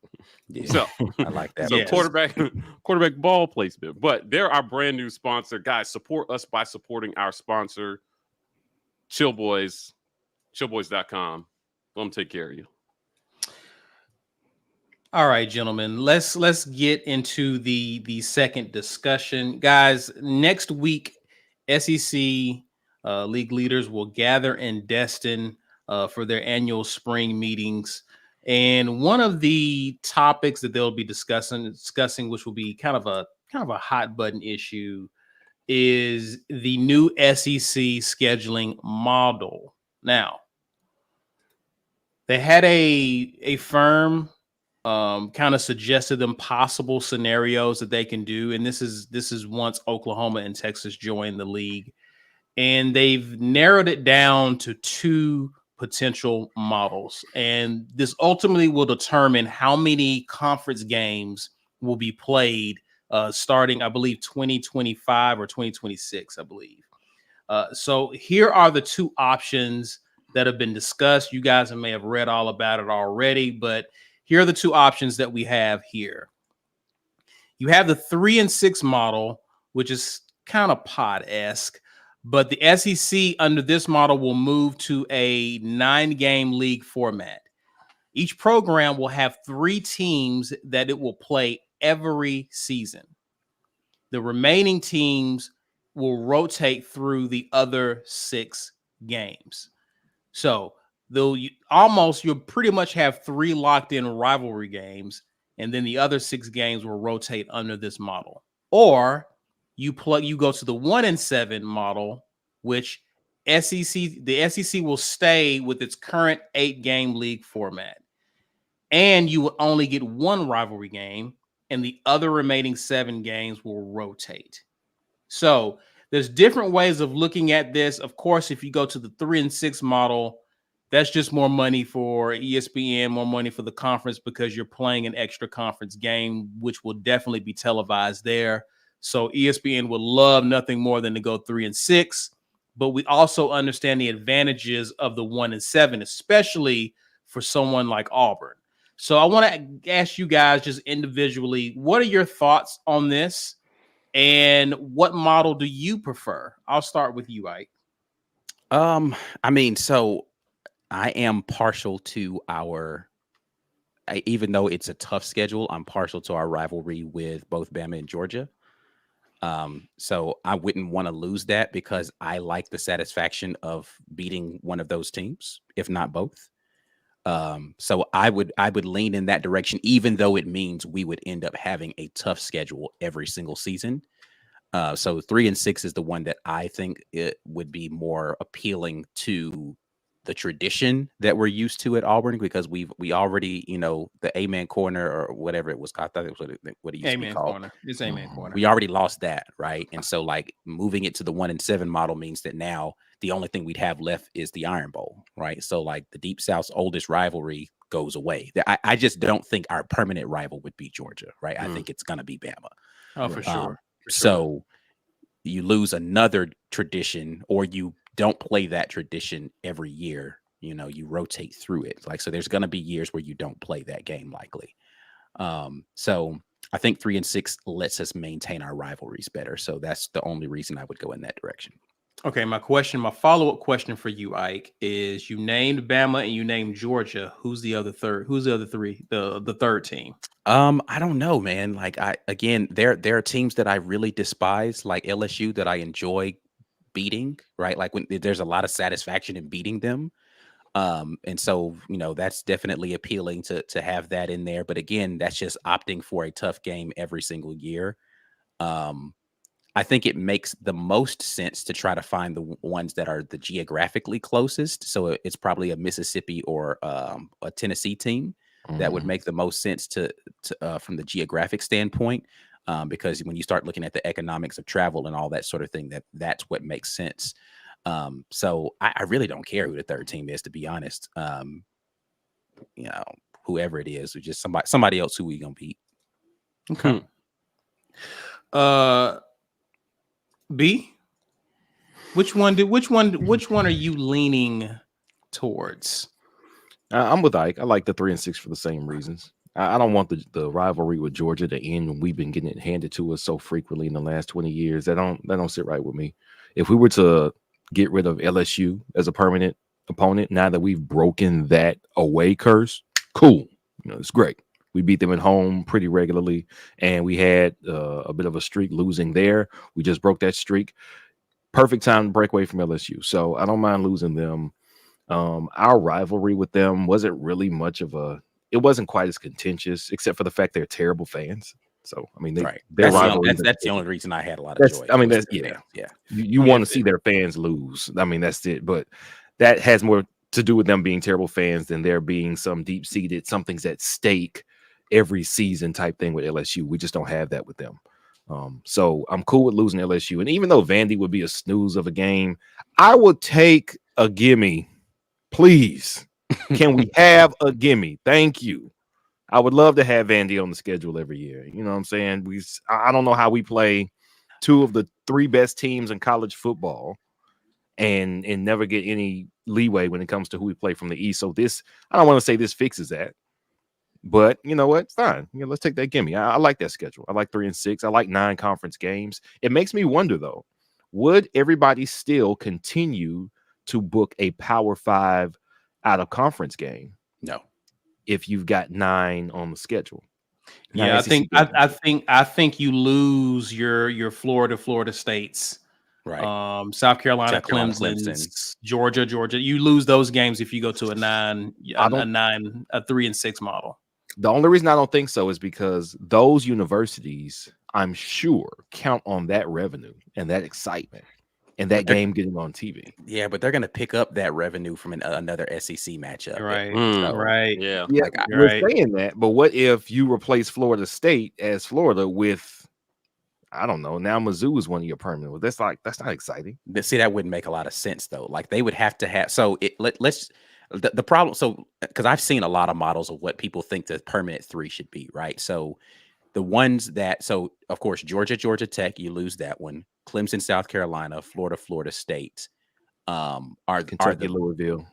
Yeah, So I like that. So Yes. quarterback ball placement. But they're our brand new sponsor. Guys, support us by supporting our sponsor, Chill Boys, chillboys.com. Let them take care of you. All right, gentlemen, let's get into the second discussion. Guys, next week, SEC league leaders will gather in Destin for their annual spring meetings. And one of the topics that they'll be discussing, which will be kind of a hot button issue, is the new SEC scheduling model. Now, they had a firm kind of suggested them possible scenarios that they can do, and this is once Oklahoma and Texas join the league, and they've narrowed it down to 2 potential models, and this ultimately will determine how many conference games will be played starting, I believe, 2025 or 2026, I believe. So here are the 2 options that have been discussed. You guys may have read all about it already, but here are the 2 options that we have here. You have the 3-6 model, which is kind of pod-esque, but the SEC under this model will move to a 9-game league format. Each program will have 3 teams that it will play every season. The remaining teams will rotate through the other 6 games. So you'll pretty much have 3 locked in rivalry games, and then the other 6 games will rotate under this model. Or you go to the 1-7 model, which the SEC will stay with its current 8-game league format, and you will only get 1 rivalry game, and the other remaining 7 games will rotate. So there's different ways of looking at this. Of course, if you go to the 3-6 model, that's just more money for ESPN, more money for the conference, because you're playing an extra conference game, which will definitely be televised there. So ESPN would love nothing more than to go 3-6. But we also understand the advantages of the 1-7, especially for someone like Auburn. So I want to ask you guys just individually, what are your thoughts on this? And what model do you prefer? I'll start with you, Ike. I mean, so I am partial to even though it's a tough schedule, I'm partial to our rivalry with both Bama and Georgia. So I wouldn't want to lose that, because I like the satisfaction of beating one of those teams, if not both. So I would lean in that direction, even though it means we would end up having a tough schedule every single season. So 3-6 is the one that I think it would be more appealing to the tradition that we're used to at Auburn, because we already, the Amen Corner or whatever it was called. I thought it was what it used to be called. Corner. It's Amen Corner. We already lost that, right? And so like moving it to the 1-7 model means that now the only thing we'd have left is the Iron Bowl, right? So like the Deep South's oldest rivalry goes away. I just don't think our permanent rival would be Georgia, right? I think it's going to be Bama. Oh, for sure. So you lose another tradition, or you don't play that tradition every year. You rotate through it. Like, so there's going to be years where you don't play that game likely. So I think 3-6 lets us maintain our rivalries better. So that's the only reason I would go in that direction. Okay, my follow-up question for you, Ike, is you named Bama and you named Georgia. Who's the other 3? The third team? I don't know, man. Like there are teams that I really despise, like LSU, that I enjoy beating, right? Like when there's a lot of satisfaction in beating them. And so, that's definitely appealing to have that in there. But again, that's just opting for a tough game every single year. I think it makes the most sense to try to find the ones that are the geographically closest. So it's probably a Mississippi or a Tennessee team that would make the most sense to from the geographic standpoint. Because when you start looking at the economics of travel and all that sort of thing, that's what makes sense. So I really don't care who the third team is, to be honest. Whoever it is, or just somebody else who we gonna beat. Okay. B, which one are you leaning towards? I'm with Ike. I like the 3-6 for the same reasons. I don't want the rivalry with Georgia to end when we've been getting it handed to us so frequently in the last 20 years. That don't sit right with me. If we were to get rid of LSU as a permanent opponent, now that we've broken that away curse, cool. It's great. We beat them at home pretty regularly, and we had a bit of a streak losing there. We just broke that streak. Perfect time to break away from LSU. So I don't mind losing them. Our rivalry with them wasn't really much of it wasn't quite as contentious, except for the fact they're terrible fans. So I mean, their rivalry. That's the only reason I had a lot of joy. I mean, yeah. You want to see their fans lose. I mean, that's it. But that has more to do with them being terrible fans than there being some deep-seated something's at stake every season type thing with LSU. We just don't have that with them. So I'm cool with losing LSU. And even though Vandy would be a snooze of a game, I would take a gimme. Please. Can we have a gimme? Thank you. I would love to have Vandy on the schedule every year. You know what I'm saying? I don't know how we play two of the three best teams in college football and never get any leeway when it comes to who we play from the East. So I don't want to say this fixes that. But you know what? Fine. Let's take that gimme. I like that schedule. I like 3 and 6. I like 9 conference games. It makes me wonder, though, would everybody still continue to book a Power 5 out of conference game? No. If you've got 9 on the schedule. Yeah, I think you lose your Florida States. Right. South Carolina, Clemson, Georgia. You lose those games if you go to a 3 and 6 model. The only reason I don't think so is because those universities, I'm sure, count on that revenue and that excitement and that game getting on TV. Yeah, but they're going to pick up that revenue from another SEC matchup. Right. Right. Yeah. We're saying that, but what if you replace Florida State as Florida with, I don't know, now Mizzou is one of your permanent ones. That's not exciting. See, that wouldn't make a lot of sense, though. Like, they would have to have, so let's the problem, so because I've seen a lot of models of what people think the permanent 3 should be, right? So the ones that, so of course, Georgia Tech, you lose that one. Clemson, South Carolina, Florida State, Kentucky, Louisville.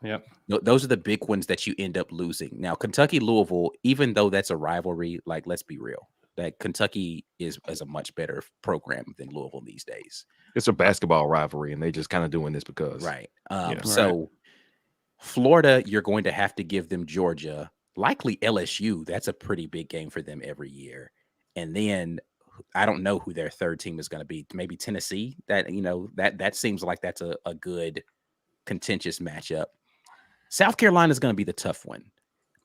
Yep. Those are the big ones that you end up losing. Now, Kentucky, Louisville, even though that's a rivalry, like, let's be real, that Kentucky is a much better program than Louisville these days. It's a basketball rivalry, and they just kind of doing this because. Right. So Florida, you're going to have to give them Georgia, likely LSU. That's a pretty big game for them every year. And then I don't know who their third team is going to be. Maybe Tennessee. That seems like that's a good contentious matchup. South Carolina is going to be the tough one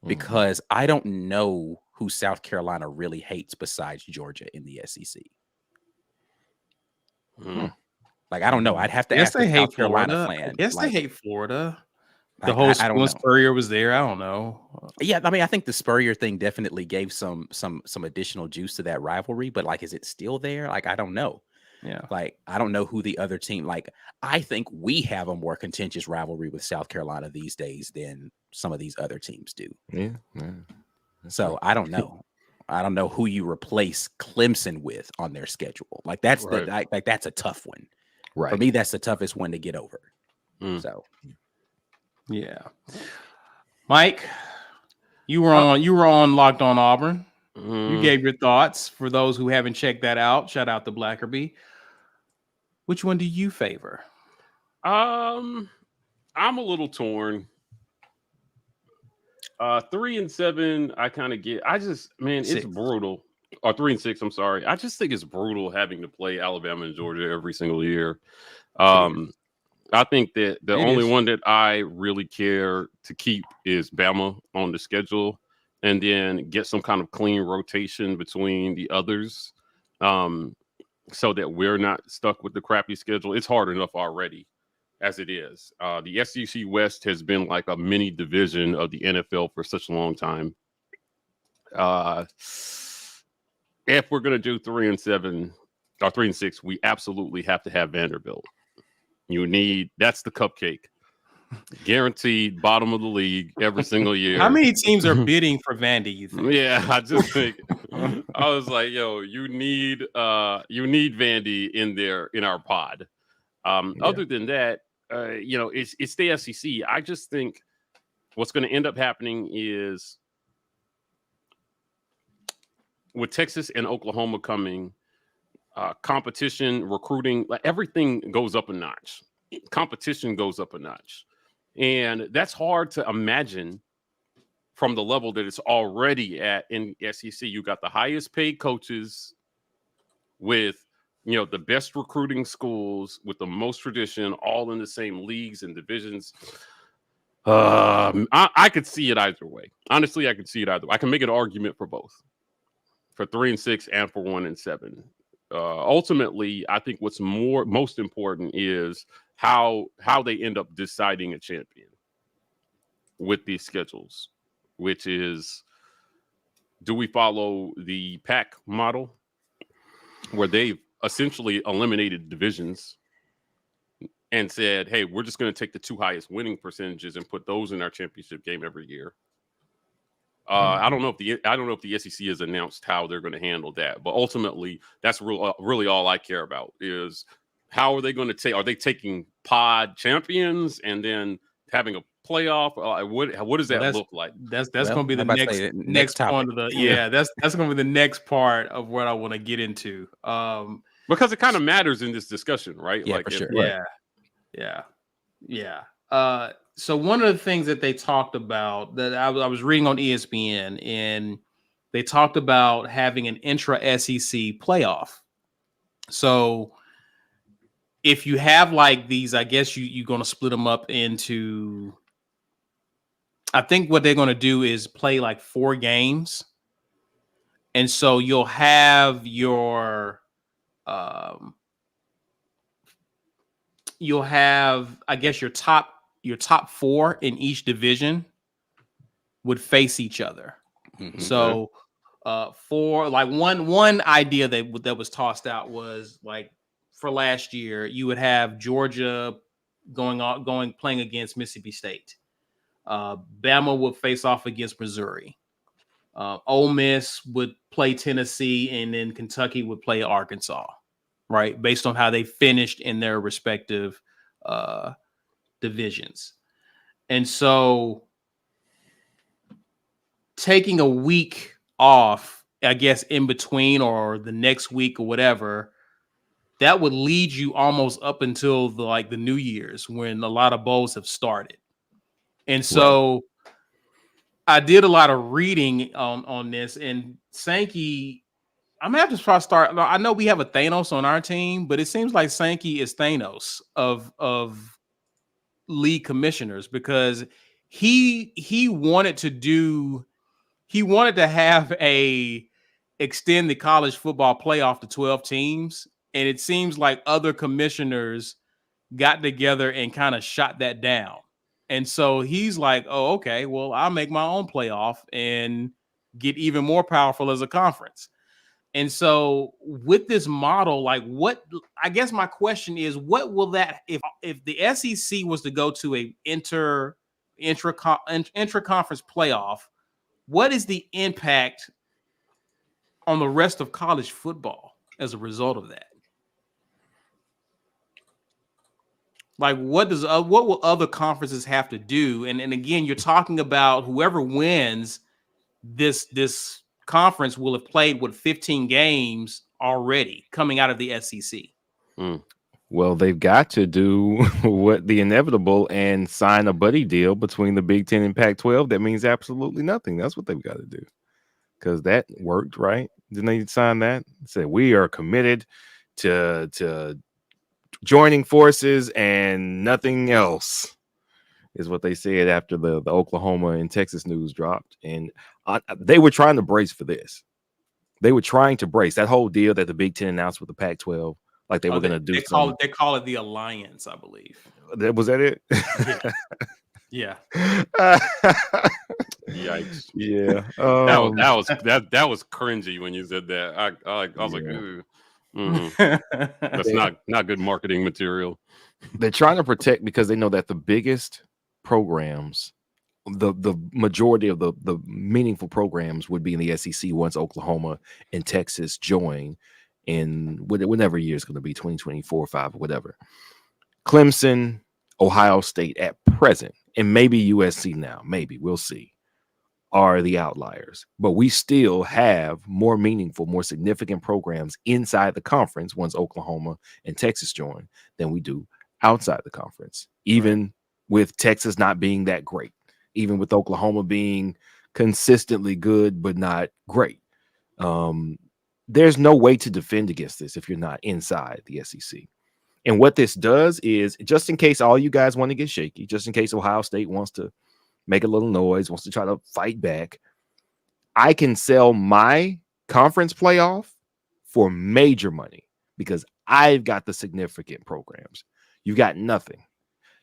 because I don't know who South Carolina really hates besides Georgia in the SEC. Like, I don't know. I'd have to ask the South Carolina fan. Yes, they hate Florida. The whole school Spurrier was there. I don't know. Yeah, I mean, I think the Spurrier thing definitely gave some additional juice to that rivalry. But like, is it still there? Like, I don't know. Yeah. Like, I don't know who the other team. Like, I think we have a more contentious rivalry with South Carolina these days than some of these other teams do. Yeah. So I don't know. I don't know who you replace Clemson with on their schedule. Like, that's that's a tough one. Right. For me, that's the toughest one to get over. So, yeah. Mike, you were on Locked On Auburn. You gave your thoughts. For those who haven't checked that out, shout out to Blackerby. Which one do you favor? I'm a little torn. 3 and 7, I kind of get. It's brutal. Or 3 and 6, I'm sorry. I just think it's brutal having to play Alabama and Georgia every single year. I think that the only one that I really care to keep is Bama on the schedule, and then get some kind of clean rotation between the others, so that we're not stuck with the crappy schedule. It's hard enough already as it is. The SEC West has been like a mini division of the NFL for such a long time. If we're going to do 3 and 7 or 3 and 6, we absolutely have to have Vanderbilt. That's the cupcake. Guaranteed bottom of the league every single year. How many teams are bidding for Vandy, you think? Yeah, I just think I was like, yo, you need Vandy in our pod. Other than that, it's the SEC. I just think what's going to end up happening is with Texas and Oklahoma coming, competition, recruiting, like everything goes up a notch. Competition goes up a notch. And that's hard to imagine from the level that it's already at in SEC. You got the highest paid coaches with, the best recruiting schools with the most tradition, all in the same leagues and divisions. I could see it either way. Honestly, I could see it either way. I can make an argument for both, for 3-6 and for 1-7. Ultimately, I think what's most important is how they end up deciding a champion with these schedules, which is, do we follow the pack model where they've essentially eliminated divisions and said, hey, we're just going to take the 2 highest winning percentages and put those in our championship game every year. I don't know if the SEC has announced how they're going to handle that, but ultimately, that's really all I care about is how are they going to take? Are they taking pod champions and then having a playoff? What does that look like? That's going to be the next part of the that's going to be the next part of what I want to get into. Because it kind of matters in this discussion, right? Yeah, for sure. Yeah. So one of the things that they talked about that I was reading on ESPN, and they talked about having an intra-SEC playoff. So if you have like these, I guess you're going to split them up into, I think what they're going to do is play like 4 games. And so you'll have your, I guess your top 4 in each division would face each other. Mm-hmm. So for like one idea that was tossed out was like, for last year, you would have Georgia playing against Mississippi State. Bama would face off against Missouri. Ole Miss would play Tennessee, and then Kentucky would play Arkansas, right? Based on how they finished in their respective divisions. And so taking a week off, I guess, in between or the next week or whatever, that would lead you almost up until the New Year's, when a lot of bowls have started. And so I did a lot of reading on this, and Sankey, I'm gonna have to try to start. I know we have a Thanos on our team, but it seems like Sankey is Thanos of league commissioners, because he wanted to have extend the college football playoff to 12 teams. And it seems like other commissioners got together and kind of shot that down. And so he's like, oh, okay, well, I'll make my own playoff and get even more powerful as a conference. And so with this model, I guess my question is, what will that, if the SEC was to go to a intra-conference playoff, what is the impact on the rest of college football as a result of that? Like, what will other conferences have to do? And again, you're talking about whoever wins this conference will have played 15 games already coming out of the SEC. Well, they've got to do what the inevitable and sign a buddy deal between the Big Ten and Pac-12. That means absolutely nothing. That's what they've got to do, because that worked, right? Didn't they sign that? Said we are committed to joining forces and nothing else, is what they said after the Oklahoma and Texas news dropped. And they were trying to brace for this. They were trying to brace that whole deal that the Big Ten announced with the Pac-12. Like they were going to do. They call it the alliance, I believe. Was that it? Yeah. Yikes! Yeah. That was cringy when you said that. I was like, ooh. That's not good marketing material. They're trying to protect, because they know that the biggest programs, the majority of the meaningful programs would be in the SEC once Oklahoma and Texas join in whatever year it's going to be, 2024, 5, whatever. Clemson, Ohio State at present, and maybe USC now, maybe, we'll see, are the outliers, but we still have more meaningful, more significant programs inside the conference once Oklahoma and Texas join than we do outside the conference, even with Texas not being that great, even with Oklahoma being consistently good but not great. There's no way to defend against this if you're not inside the SEC. And what this does is, just in case all you guys want to get shaky, just in case Ohio State wants to make a little noise, wants to try to fight back, I can sell my conference playoff for major money because I've got the significant programs. You've got nothing.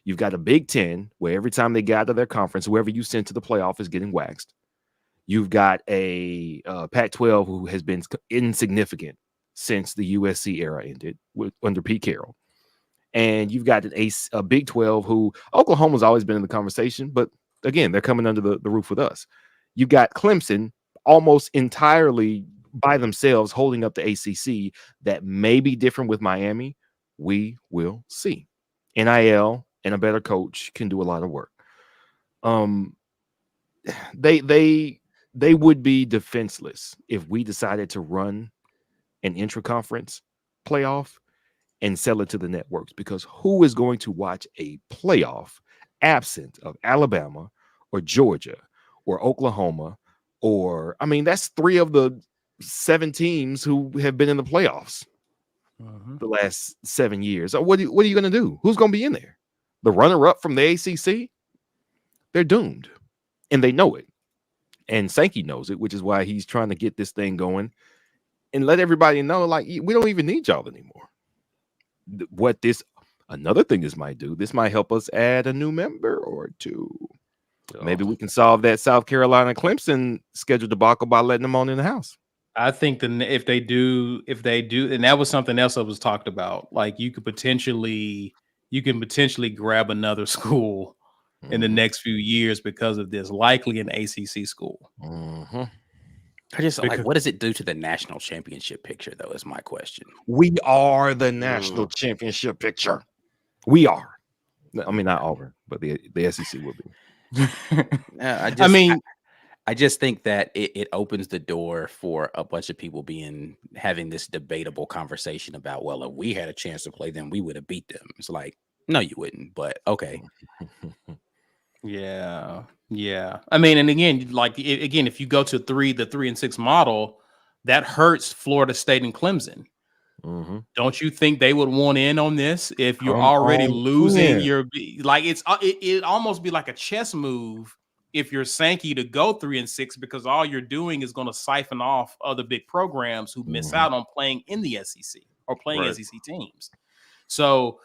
You've got a Big Ten where every time they get out of their conference, whoever you send to the playoff is getting waxed. You've got a Pac-12 who has been insignificant since the USC era ended under Pete Carroll. And you've got a Big 12 who Oklahoma's always been in the conversation, but again, they're coming under the roof with us. You've got Clemson almost entirely by themselves holding up the ACC. That may be different with Miami. We will see. NIL and a better coach can do a lot of work. They would be defenseless if we decided to run an intra-conference playoff and sell it to the networks, because who is going to watch a playoff absent of Alabama or Georgia or Oklahoma? Or, I mean, that's 3 of the 7 teams who have been in the playoffs the last 7 years. So what are you going to do? Who's going to be in there? The runner-up from the ACC? They're doomed, and they know it. And Sankey knows it, which is why he's trying to get this thing going and let everybody know, like, we don't even need y'all anymore. Another thing this might do, this might help us add a new member or 2. Maybe we can solve that South Carolina Clemson schedule debacle by letting them on in the house. I think if they do, and that was something else that was talked about. Like you can potentially grab another school in the next few years because of this, likely an ACC school. I just like, what does it do to the national championship picture, though, is my question. We are the national championship picture. We are. I mean, not Auburn, but the SEC will be. I just think that it opens the door for a bunch of people having this debatable conversation about, well, if we had a chance to play them, we would have beat them. It's like, no, you wouldn't, but okay. Yeah. I mean, and again, if you go to the 3-6 model, that hurts Florida State and Clemson. Don't you think they would want in on this if you're already losing it almost be like a chess move if you're Sankey to go 3-6, because all you're doing is going to siphon off other big programs who miss out on playing in the SEC or playing SEC teams. So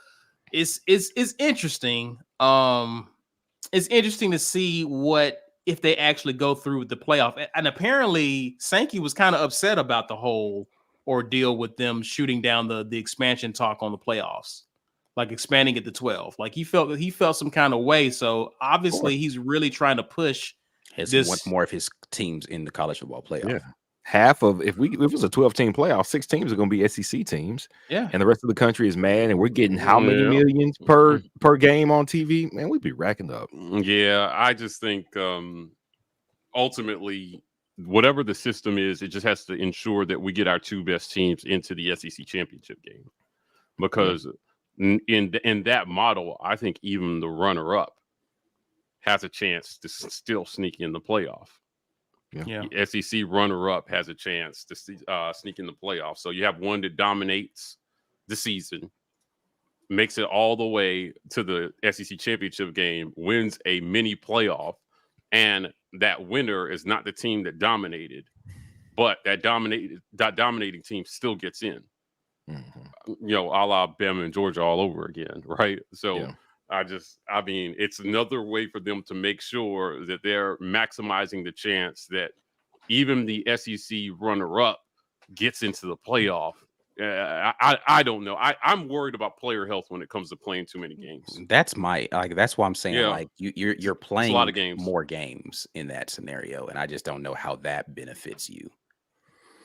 it's interesting. It's interesting to see if they actually go through with the playoff. And apparently Sankey was kind of upset about the whole ordeal with them shooting down the expansion talk on the playoffs, like expanding it to 12. Like he felt some kind of way. So obviously he's really trying to push more of his teams in the college football playoff. Yeah. Half of if it was a 12-team playoff, 6 teams are going to be SEC teams. Yeah. And the rest of the country is mad, and we're getting how many millions per game on TV? Man, we'd be racking up. Yeah, I just think ultimately, whatever the system is, it just has to ensure that we get our 2 best teams into the SEC championship game. Because in that model, I think even the runner-up has a chance to still sneak in the playoff. Yeah. The SEC runner-up has a chance to sneak in the playoffs. So you have one that dominates the season, makes it all the way to the SEC championship game, wins a mini playoff, and that winner is not the team that dominated, but that dominating team still gets in. A la Bama and Georgia all over again, right? So I mean, it's another way for them to make sure that they're maximizing the chance that even the SEC runner-up gets into the playoff. I don't know. I'm worried about player health when it comes to playing too many games. That's why I'm saying you're playing a lot of games. More games in that scenario, and I just don't know how that benefits you.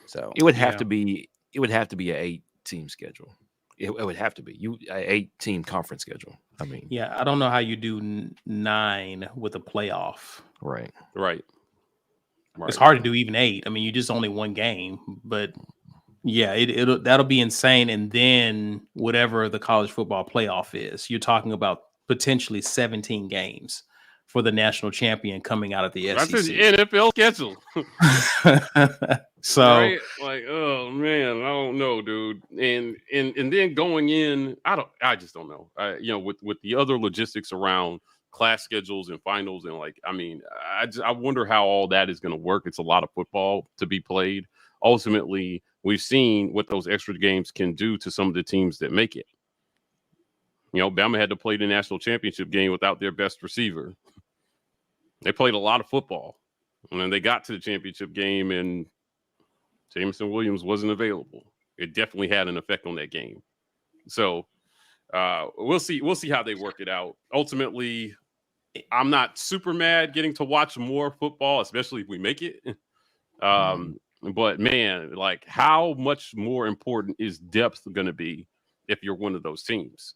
So it would have to be an 8-team schedule. It would have to be an 8-team conference schedule. I mean, I don't know how you do 9 with a playoff. Right. It's hard to do even 8. I mean, you just only one game, but yeah, that'll be insane. And then whatever the college football playoff is, you're talking about potentially 17 games for the national champion coming out of the That's his SEC. NFL schedule. So, right? Like, oh man, I don't know, dude. And then going in, I just don't know. With the other logistics around class schedules and finals, and like, I mean, I wonder how all that is going to work. It's a lot of football to be played. Ultimately, we've seen what those extra games can do to some of the teams that make it. Bama had to play the national championship game without their best receiver. They played a lot of football, and then they got to the championship game, and Jameson Williams wasn't available. It definitely had an effect on that game. So we'll see. We'll see how they work it out. Ultimately, I'm not super mad getting to watch more football, especially if we make it. But man, like, how much more important is depth going to be if you're one of those teams?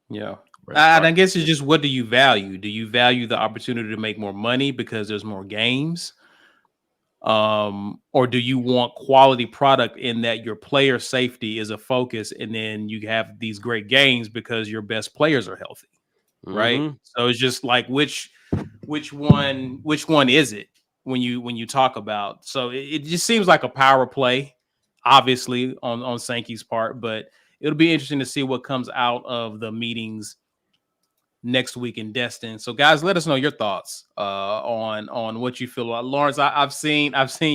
Yeah. And I guess it's just, what do you value? Do you value the opportunity to make more money because there's more games? Or do you want quality product in that your player safety is a focus, and then you have these great games because your best players are healthy, right? So it's just like, which one is it when you talk about? So it just seems like a power play, obviously, on Sankey's part, but it'll be interesting to see what comes out of the meetings next week in Destin. So guys, let us know your thoughts on what you feel about. Lawrence, I've seen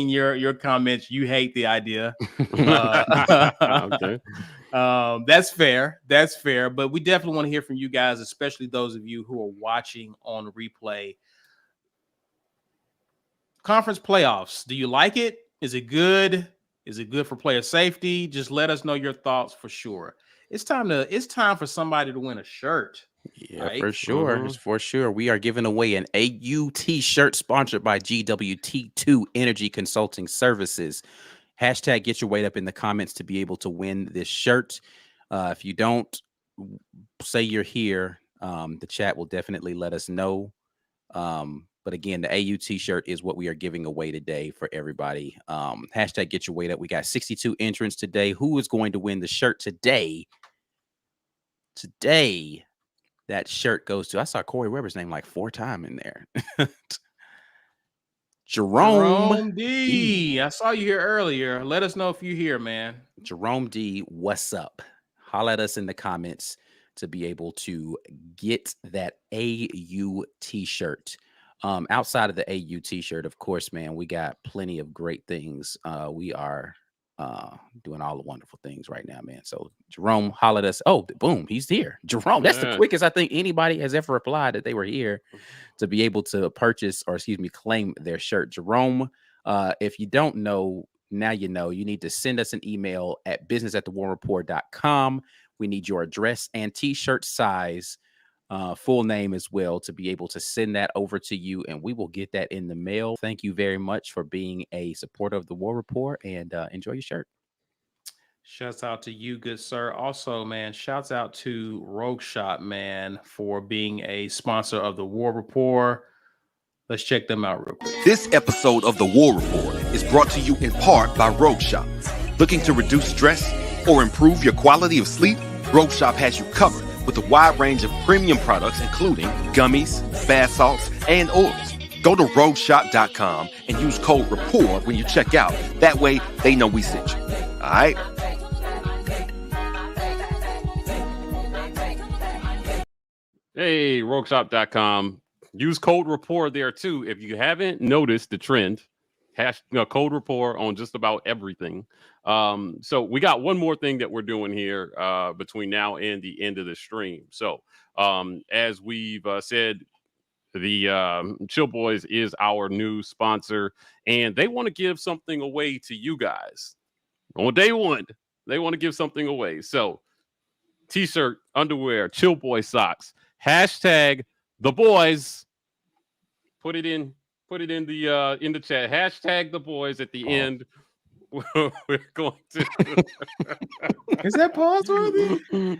your comments. You hate the idea. Okay. That's fair. But we definitely want to hear from you guys, especially those of you who are watching on replay. Conference playoffs. Do you like it? Is it good? Is it good for player safety? Just let us know your thoughts for sure. It's time for somebody to win a shirt. Yeah, right? for sure. For sure. We are giving away an AU t-shirt sponsored by GWT2 Energy Consulting Services. Hashtag get your weight up in the comments to be able to win this shirt. If you don't say you're here, the chat will definitely let us know. But again, the AU t-shirt is what we are giving away today for everybody. Hashtag get your weight up. We got 62 entrants today. Who is going to win the shirt today? Today, that shirt goes to, I saw Corey Weber's name like 4 times in there. Jerome D. I saw you here earlier. Let us know if you're here, man. Jerome D, what's up? Holla at us in the comments to be able to get that AU t-shirt. Outside of the AU t-shirt, of course, man, we got plenty of great things. We are doing all the wonderful things right now, man. So Jerome, holla at us. Oh, boom, he's here. Jerome, that's the quickest I think anybody has ever replied that they were here to be able to purchase, or claim their shirt. Jerome, if you don't know, now you know. You need to send us an email at business@thewarreport.com. We need your address and t-shirt size, full name as well, to be able to send that over to you, and we will get that in the mail. Thank you very much for being a supporter of the War Rapport, and enjoy your shirt. Shouts out to you, good sir. Also, man, shouts out to Rogue Shop, man, for being a sponsor of the War Rapport. Let's check them out real quick. This episode of the War Rapport is brought to you in part by Rogue Shop. Looking to reduce stress or improve your quality of sleep? Rogue Shop has you covered with a wide range of premium products, including gummies, bath salts, and oils. Go to rogueshop.com and use code RAPPORT when you check out. That way, they know we sent you. All right? Hey, rogueshop.com. Use code RAPPORT there, too. If you haven't noticed the trend, code RAPPORT on just about everything. So we got one more thing that we're doing here between now and the end of the stream. So as we've said, the Chill Boys is our new sponsor, and they want to give something away to you guys. On day one, they want to give something away. So t-shirt, underwear, Chill Boy socks, hashtag the boys. Put it in the chat. Hashtag the boys at the end. We're going to. Is that pause worthy?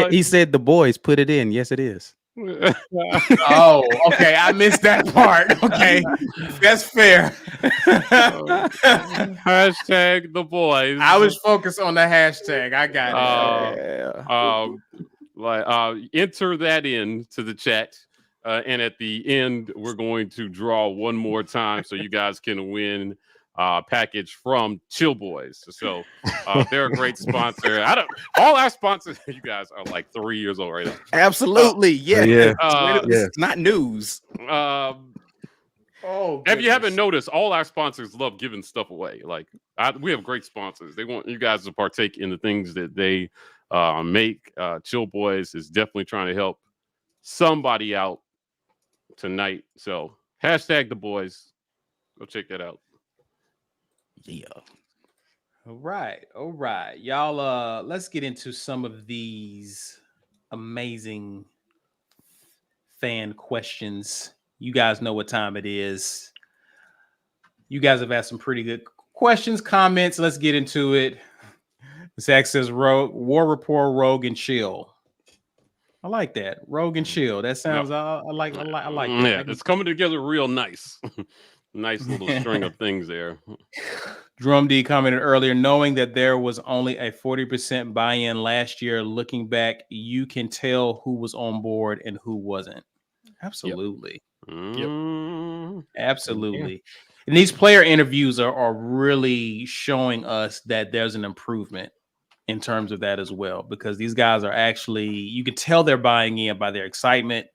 He said the boys put it in. Yes, it is. Oh, okay. I missed that part. Okay, that's fair. Hashtag the boys. I was focused on the hashtag. I got it. Okay. Enter that in to the chat. And at the end, we're going to draw one more time so you guys can win package from Chill Boys. So they're a great sponsor. All our sponsors, you guys are like 3 years old right now. Absolutely. yeah. It's not news. If you haven't noticed, all our sponsors love giving stuff away. Like we have great sponsors. They want you guys to partake in the things that they make. Chill Boys is definitely trying to help somebody out tonight. So hashtag the boys. Go check that out. Yeah. All right. Y'all, let's get into some of these amazing fan questions. You guys know what time it is. You guys have asked some pretty good questions, comments. Let's get into it. Zach says, War Rapport, Rogue, and Chill. I like that. Rogue and Chill. That sounds, I like that. Yeah, it's coming together real nice. Nice little string of things there. Drum D commented earlier, knowing that there was only a 40% buy-in last year, looking back, you can tell who was on board and who wasn't. Absolutely. Yep. Absolutely. Yeah. And these player interviews are really showing us that there's an improvement in terms of that as well, because these guys are actually, you can tell they're buying in by their excitement,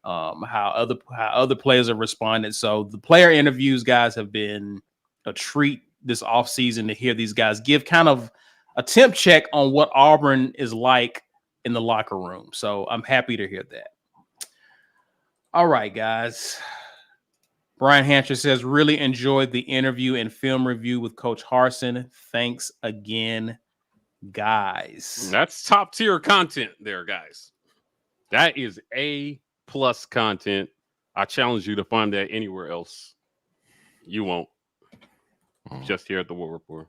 how other players have responded. So the player interviews, guys, have been a treat this offseason to hear these guys give kind of a temp check on what Auburn is like in the locker room. So I'm happy to hear that. All right, guys. Brian Hancher says, really enjoyed the interview and film review with Coach Harsin. Thanks again, guys. That's top tier content there, guys. That is A+ content. I challenge you to find that anywhere else. You won't. Just here at the War Rapport.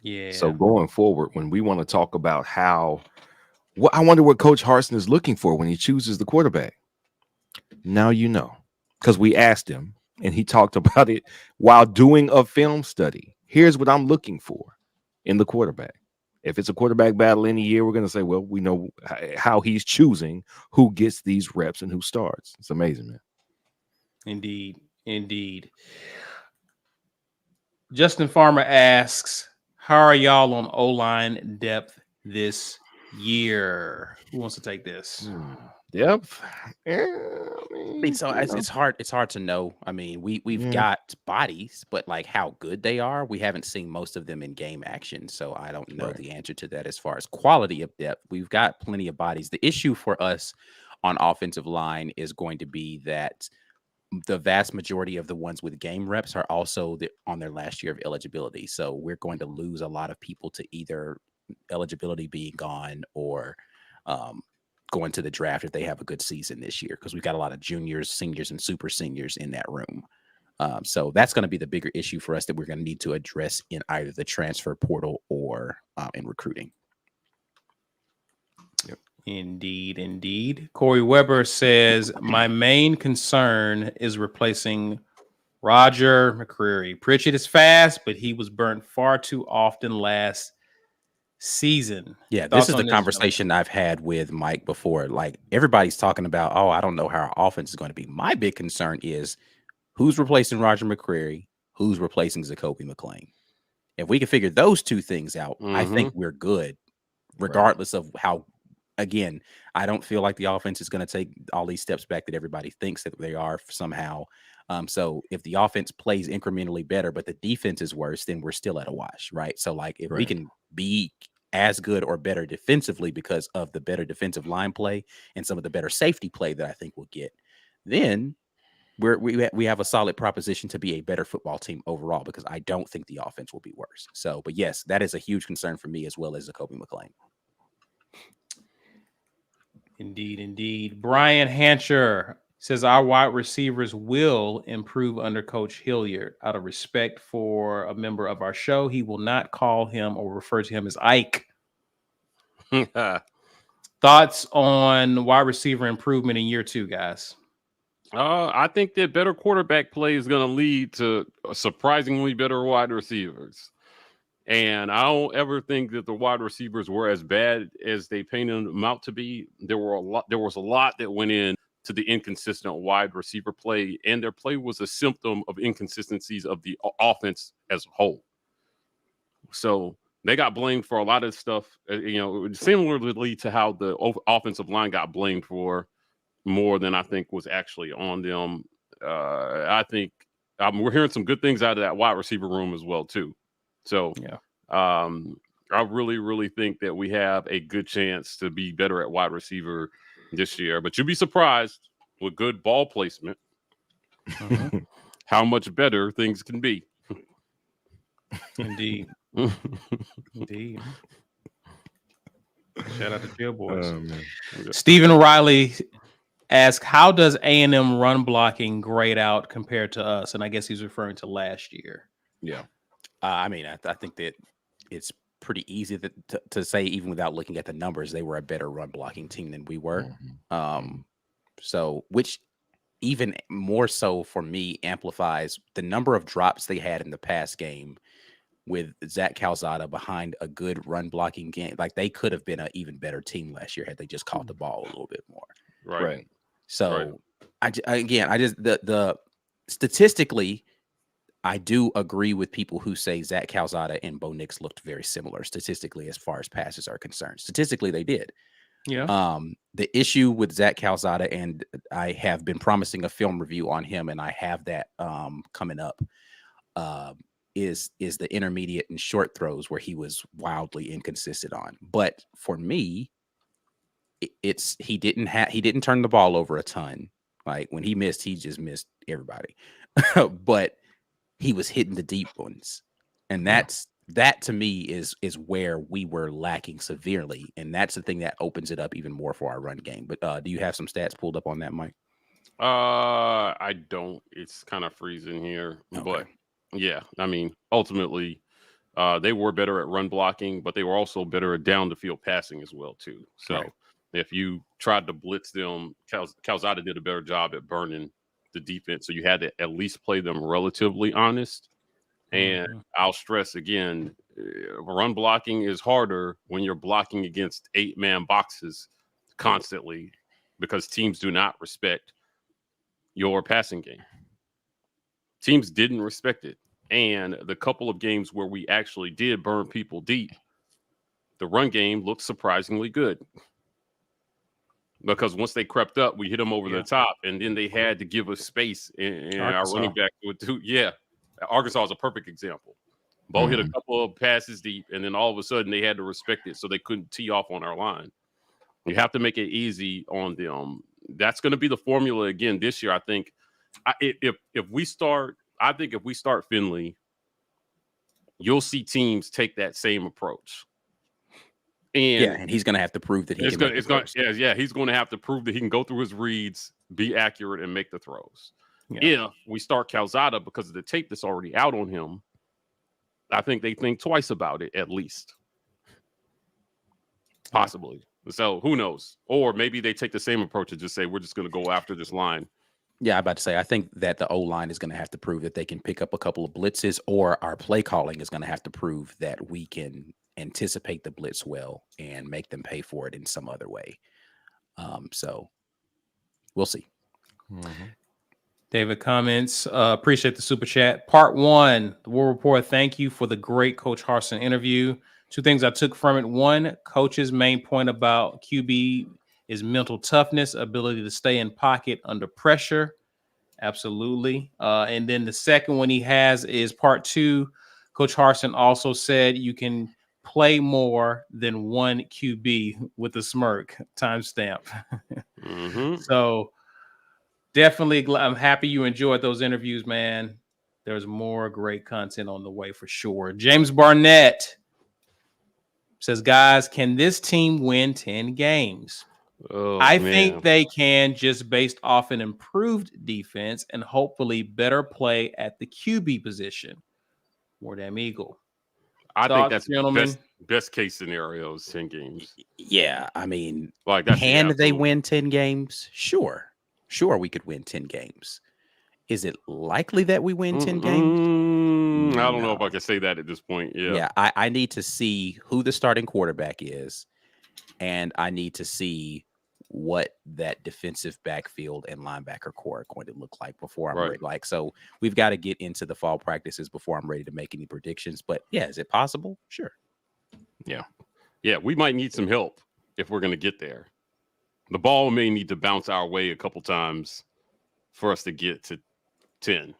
Yeah. So going forward, when we want to talk about I wonder what Coach Harsin is looking for when he chooses the quarterback. Now you know, because we asked him and he talked about it while doing a film study. Here's what I'm looking for in the quarterback. If it's a quarterback battle any year, we're going to say, well, we know how he's choosing who gets these reps and who starts. It's amazing, man. Indeed. Justin Farmer asks, how are y'all on O-line depth this year? Who wants to take this? Depth. It's hard to know. I mean, we've got bodies, but like how good they are, we haven't seen most of them in game action. So I don't know the answer to that as far as quality of depth. We've got plenty of bodies. The issue for us on offensive line is going to be that the vast majority of the ones with game reps are also on their last year of eligibility. So we're going to lose a lot of people to either eligibility being gone or going to the draft if they have a good season this year, because we've got a lot of juniors, seniors, and super seniors in that room. So that's going to be the bigger issue for us that we're going to need to address in either the transfer portal or in recruiting. Yep. Indeed. Corey Weber says, my main concern is replacing Roger McCreary. Pritchett is fast, but he was burnt far too often last season. Yeah, this is the conversation I've had with Mike before. Like, everybody's talking about, I don't know how our offense is going to be. My big concern is who's replacing Roger McCreary, who's replacing Zacoby McClain. If we can figure those two things out, I think we're good, regardless of how. Again, I don't feel like the offense is going to take all these steps back that everybody thinks that they are somehow. So if the offense plays incrementally better, but the defense is worse, then we're still at a wash, right? So like if we can be as good or better defensively because of the better defensive line play and some of the better safety play that I think we'll get, then we have a solid proposition to be a better football team overall, because I don't think the offense will be worse. So, but yes, that is a huge concern for me as well as Zacoby McClain. Indeed. Brian Hancher says our wide receivers will improve under Coach Hilliard. Out of respect for a member of our show, he will not call him or refer to him as Ike. Thoughts on wide receiver improvement in year 2, guys? I think that better quarterback play is going to lead to surprisingly better wide receivers. And I don't ever think that the wide receivers were as bad as they painted them out to be. There was a lot that went in to the inconsistent wide receiver play, and their play was a symptom of inconsistencies of the offense as a whole. So they got blamed for a lot of stuff, similarly to how the offensive line got blamed for more than I think was actually on them. I think we're hearing some good things out of that wide receiver room as well too. So yeah, I really, really think that we have a good chance to be better at wide receiver this year. But you'll be surprised with good ball placement how much better things can be. Indeed. Indeed. Shout out to Jill Boys. Stephen Riley asked, how does A&M run blocking grade out compared to us? And I guess he's referring to last year. Yeah. I mean, I think that it's pretty easy to say, even without looking at the numbers, they were a better run blocking team than we were. So, which even more so for me amplifies the number of drops they had in the pass game with Zach Calzada behind a good run blocking game. Like, they could have been an even better team last year had they just caught the ball a little bit more. Right. So the statistically, I do agree with people who say Zach Calzada and Bo Nix looked very similar statistically as far as passes are concerned. Statistically, they did. Yeah. The issue with Zach Calzada, and I have been promising a film review on him, and I have that coming up, is the intermediate and short throws where he was wildly inconsistent on. But for me, he didn't turn the ball over a ton. Like, when he missed, he just missed everybody. But he was hitting the deep ones, and that to me is where we were lacking severely, and that's the thing that opens it up even more for our run game. But do you have some stats pulled up on that, Mike? I don't. It's kind of freezing here, but yeah, I mean, ultimately, they were better at run blocking, but they were also better at down the field passing as well too. So if you tried to blitz them, Calzada did a better job at burning the defense, so you had to at least play them relatively honest. And I'll stress again, run blocking is harder when you're blocking against 8-man boxes constantly, because teams do not respect your passing game. Teams didn't respect it. And the couple of games where we actually did burn people deep, the run game looked surprisingly good. Because once they crept up, we hit them over the top, and then they had to give us space. And our running back would do, Arkansas is a perfect example. Bo hit a couple of passes deep, and then all of a sudden they had to respect it, so they couldn't tee off on our line. You have to make it easy on them. That's going to be the formula again this year. I think if we start Finley, you'll see teams take that same approach. And he's going to have to prove that he can. He's going to have to prove that he can go through his reads, be accurate, and make the throws. Yeah. If we start Calzada because of the tape that's already out on him, I think they think twice about it, at least. Possibly. So who knows? Or maybe they take the same approach and just say, we're just going to go after this line. Yeah, I'm about to say, I think that the O-line is going to have to prove that they can pick up a couple of blitzes, or our play calling is going to have to prove that we can anticipate the blitz well and make them pay for it in some other way. So we'll see. David comments, appreciate the super chat. Part 1, the War Rapport. Thank you for the great Coach Harsin interview. 2 things I took from it. 1, Coach's main point about QB is mental toughness, ability to stay in pocket under pressure. Absolutely. And then the second one he has is part 2. Coach Harsin also said you can play more than one QB with a smirk. Timestamp. So definitely, I'm happy you enjoyed those interviews, man. There's more great content on the way for sure. James Barnett says, guys, can this team win 10 games? I think they can, just based off an improved defense and hopefully better play at the QB position. More damn Eagle. I think Thoughts, that's gentlemen? best case scenario is 10 games. Yeah, I mean, Like that's can they absolute. win 10 games? Sure, we could win 10 games. Is it likely that we win 10 games? I don't know if No. I can say that at this point. Yeah, I need to see who the starting quarterback is, and I need to see what that defensive backfield and linebacker core are going to look like before I'm Right. ready. Like, so we've got to get into the fall practices before I'm ready to make any predictions. But yeah, is it possible? Sure. Yeah, we might need some help if we're going to get there. The ball may need to bounce our way a couple times for us to get to 10.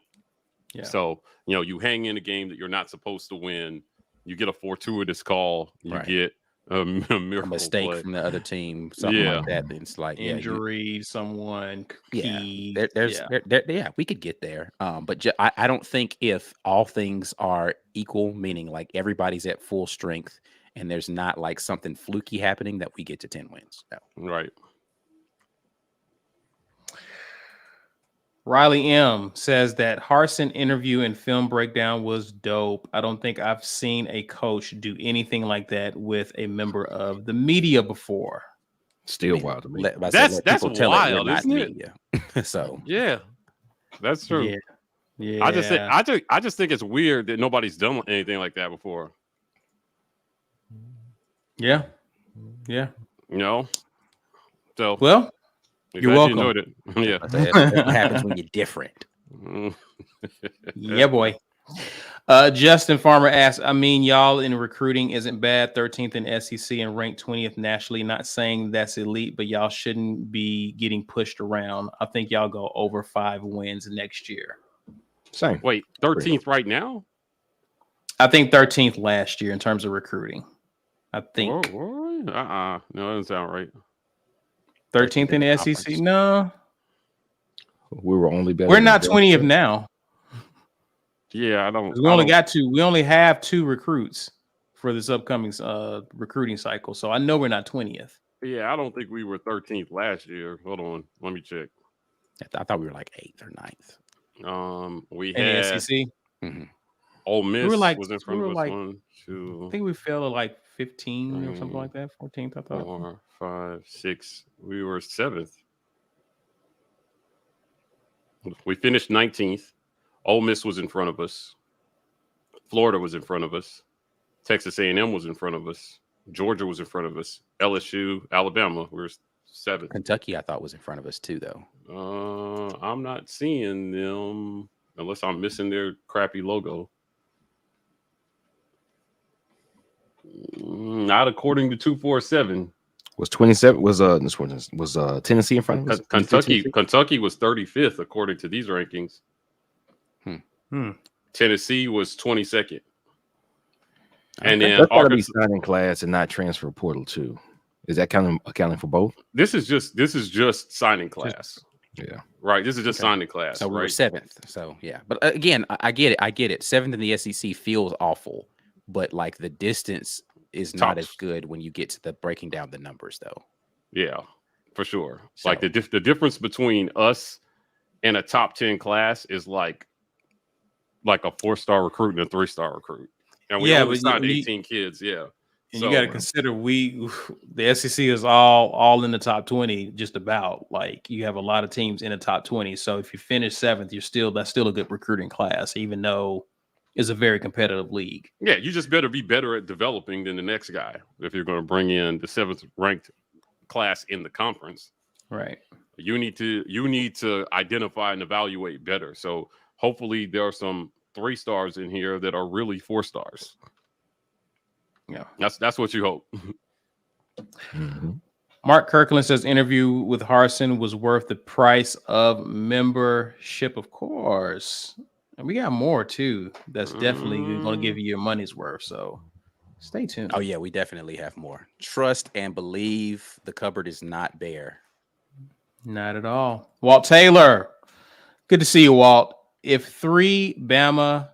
Yeah. So, you hang in a game that you're not supposed to win. You get a fortuitous call. You Right. get a miracle A mistake play. from the other team, something like that. Then it's like Injury, someone key. we could get there. But I don't think if all things are equal, meaning like everybody's at full strength and there's not like something fluky happening, that we get to 10 wins. No. Right. Riley M says that Harsin interview and film breakdown was dope. I don't think I've seen a coach do anything like that with a member of the media before. Still wild to me. That's wild, isn't it? Media. So Yeah, that's true. Yeah. I just think it's weird that nobody's done anything like that before. Yeah. So Well, you're welcome. You enjoyed it. Yeah. That's what happens when you're different. Yeah, boy. Justin Farmer asks, I mean, y'all in recruiting isn't bad. 13th in SEC and ranked 20th nationally. Not saying that's elite, but y'all shouldn't be getting pushed around. I think y'all go over 5 wins next year. Same. Wait, 13th right now? I think 13th last year in terms of recruiting. I think. No, that doesn't sound right. 13th in the SEC? No. We were only better. We're not 20th now. Yeah, I don't. We only have 2 recruits for this upcoming recruiting cycle. So I know we're not 20th. Yeah, I don't think we were 13th last year. Hold on, let me check. I thought we were like 8th or 9th. We in had the SEC. Ole Miss was in front of us. Like, 1, 2. I think we fell at like 15 or something like that. 14th, I thought. 4, 5, 6. We were 7th. We finished 19th. Ole Miss was in front of us. Florida was in front of us. Texas A&M was in front of us. Georgia was in front of us. LSU, Alabama, we were 7th. Kentucky, I thought, was in front of us too, though. I'm not seeing them unless I'm missing their crappy logo. Not according to 247. Was 27? Was Tennessee in front of us? Kentucky was 35th according to these rankings. Tennessee was 22nd. And then that's got to be signing class and not transfer portal too. Is that kind of accounting for both? This is just signing class. Yeah. Right. This is just signing class. So right? we're 7th. So yeah. But again, I get it. 7th in the SEC feels awful, but like the distance is not as good when you get to the breaking down the numbers, though. Yeah, for sure. So, like the difference between us and a top 10 class is like a 4-star recruit and a 3-star recruit. And we only signed 18 kids. Yeah. And you got to consider the SEC is all in the top 20, just about. Like you have a lot of teams in the top 20. So if you finish 7th, that's still a good recruiting class, even though it's a very competitive league. Yeah, you just better be better at developing than the next guy if you're going to bring in the 7th ranked class in the conference. Right. You need to identify and evaluate better. So hopefully there are some 3-stars in here that are really 4-stars. Yeah, that's what you hope. Mark Kirkland says interview with Harsin was worth the price of membership, of course. And we got more too. That's definitely going to give you your money's worth. So stay tuned. Oh yeah, we definitely have more. Trust and believe. The cupboard is not bare. Not at all. Walt Taylor, good to see you, Walt. If 3 Bama,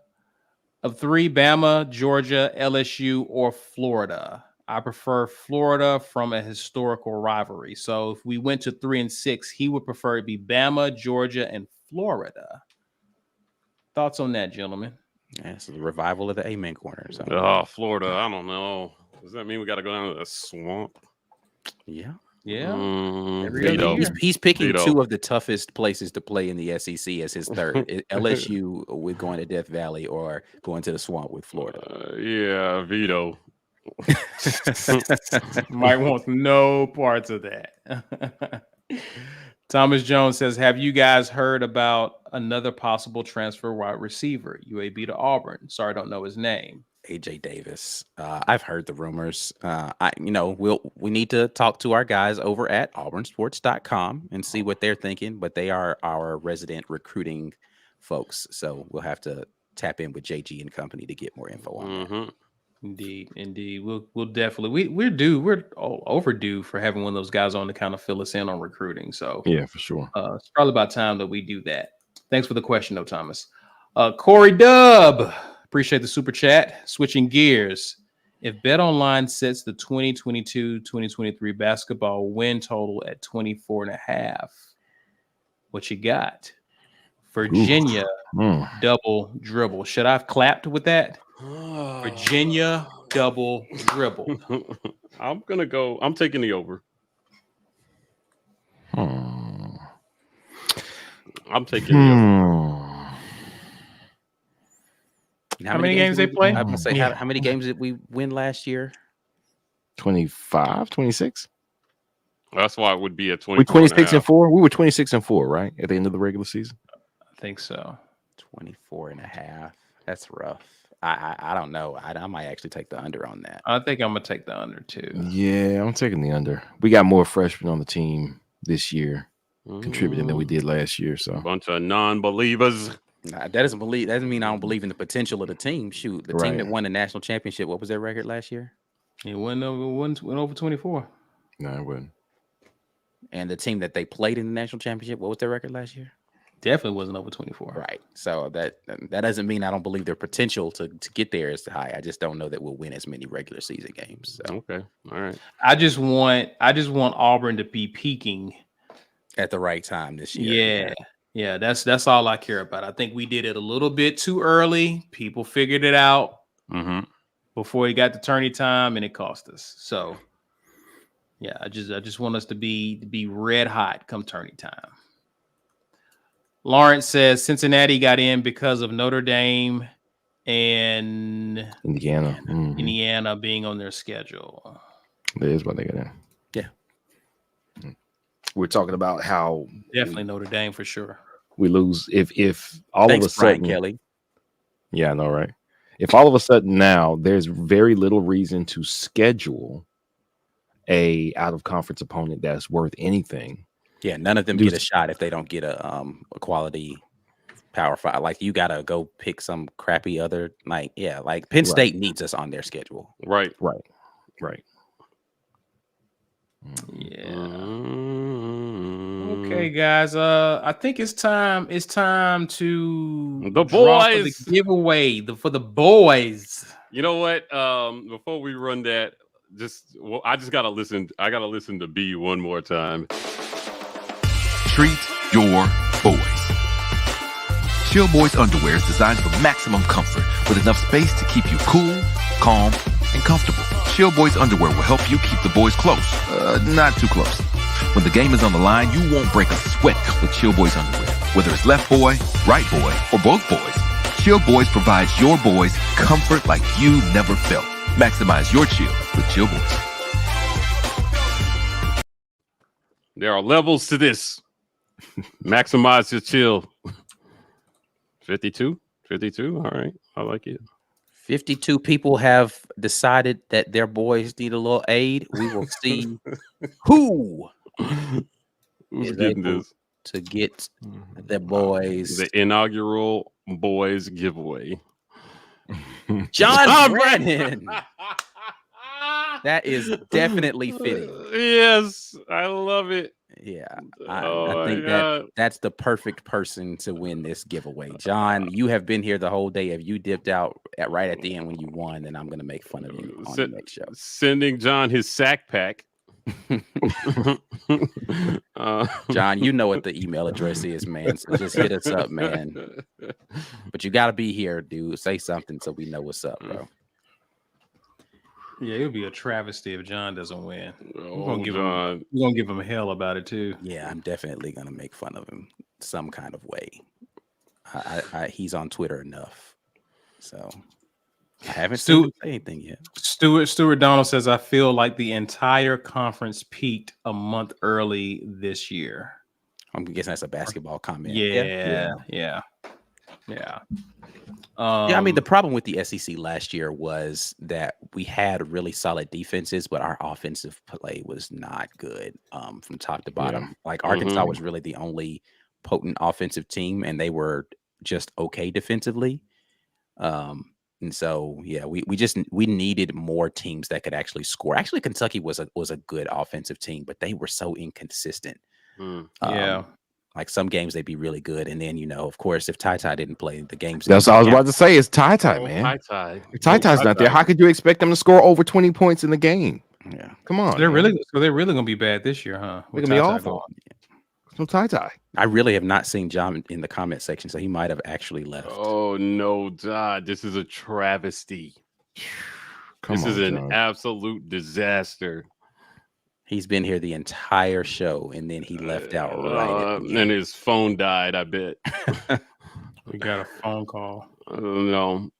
Georgia, LSU, or Florida, I prefer Florida from a historical rivalry. So if we went to 3 and 6, he would prefer it be Bama, Georgia, and Florida. Thoughts on that, gentlemen? Yeah, it's the revival of the Amen Corner. So. Oh, Florida. I don't know. Does that mean we got to go down to the swamp? Yeah. Yeah. Every other Veto. year. He's picking Veto. two of the toughest places to play in the SEC as his third. LSU with going to Death Valley or going to the swamp with Florida. Yeah, veto. Mike wants no parts of that. Thomas Jones says, have you guys heard about another possible transfer wide receiver, UAB to Auburn? Sorry, I don't know his name. AJ Davis. I've heard the rumors. We need to talk to our guys over at auburnsports.com and see what they're thinking, but they are our resident recruiting folks. So we'll have to tap in with JG and company to get more info on that. Indeed. We'll definitely we're overdue for having one of those guys on to kind of fill us in on recruiting. So Yeah, for sure. It's probably about time that we do that. Thanks for the question, though, Thomas. Corey Dub, appreciate the super chat. Switching gears, if BetOnline sets the 2022-2023 basketball win total at 24.5, what you got? Virginia double dribble. Should I have clapped with that? Virginia double dribble. I'm taking the over. I'm taking the over. How many games they play? I'm gonna say how many games did we win last year? 25, 26. That's why it would be at 24. We 26-4. We were 26-4, right? At the end of the regular season. I think so. 24.5. That's rough. I don't know. I might actually take the under on that. I think I'm gonna take the under too. Yeah, I'm taking the under. We got more freshmen on the team this year contributing than we did last year. So a bunch of non-believers. That doesn't mean I don't believe in the potential of the team. Shoot, the team that won the national championship. What was their record last year? It went over 24. No, it wasn't. And the team that they played in the national championship, what was their record last year? Definitely wasn't over 24. Right. So that doesn't mean I don't believe their potential to get there is high. I just don't know that we'll win as many regular season games. So. Okay. All right. I just want Auburn to be peaking at the right time this year. Yeah. That's all I care about. I think we did it a little bit too early. People figured it out before it got to tourney time, and it cost us. So yeah, I just want us to be red hot come tourney time. Lawrence says Cincinnati got in because of Notre Dame and Indiana being on their schedule. That is why they got in. Yeah. We're talking about how definitely Notre Dame for sure. We lose if all of a sudden Kelly. Yeah, I know, right? If all of a sudden now there's very little reason to schedule a out of conference opponent that's worth anything. Yeah, none of them get a shot if they don't get a quality Power 5. Like you gotta go pick some crappy other like Penn State needs us on their schedule. Right. Yeah. Okay, guys. I think it's time. It's time to the boys the giveaway for the boys. You know what? Before we run that, I just gotta listen. I gotta listen to B one more time. Treat your boys. Chill Boys underwear is designed for maximum comfort with enough space to keep you cool, calm, and comfortable. Chill Boys underwear will help you keep the boys close, not too close. When the game is on the line, you won't break a sweat with Chill Boys underwear. Whether it's left boy, right boy, or both boys, Chill Boys provides your boys comfort like you never felt. Maximize your chill with Chill Boys. There are levels to this. Maximize your chill. 52. All right. I like it. 52 people have decided that their boys need a little aid. We will see who's getting this to get the boys. The inaugural boys giveaway. John Brennan. That is definitely fitting. Yes, I love it. Yeah, I think that's the perfect person to win this giveaway. John, you have been here the whole day. If you dipped out right at the end when you won, then I'm going to make fun of you on the next show. Sending John his sack pack. John, you know what the email address is, man. So just hit us up, man. But you got to be here, dude. Say something so we know what's up, bro. Yeah, it would be a travesty if John doesn't win. Oh, We're gonna give him hell about it too. Yeah, I'm definitely gonna make fun of him some kind of way. He's on Twitter enough, so I haven't seen him say anything yet. Stuart Donald says, I feel like the entire conference peaked a month early this year. I'm guessing that's a basketball comment. Yeah. I mean, the problem with the SEC last year was that we had really solid defenses, but our offensive play was not good from top to bottom. Yeah. Like Arkansas was really the only potent offensive team, and they were just okay defensively. And so, yeah, we needed more teams that could actually score. Actually, Kentucky was a good offensive team, but they were so inconsistent. Like some games they'd be really good, and then of course, if Ty didn't play the games, that's what I was about to say. It's Ty, man. If Ty's not there, how could you expect them to score over 20 points in the game? Yeah, come on. They're really gonna be bad this year, huh? They're gonna be awful. No Ty. I really have not seen John in the comment section, so he might have actually left. Oh no, God! This is a travesty. This is an absolute disaster. He's been here the entire show, and then he left out right at the end. And his phone died, I bet. We got a phone call. No.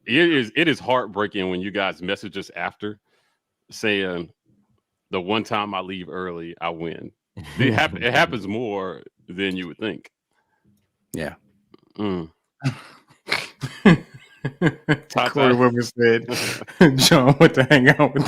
It is heartbreaking when you guys message us after saying the one time I leave early, I win. It happens more than you would think. Yeah. Corey Wilbur said, John went to hang out with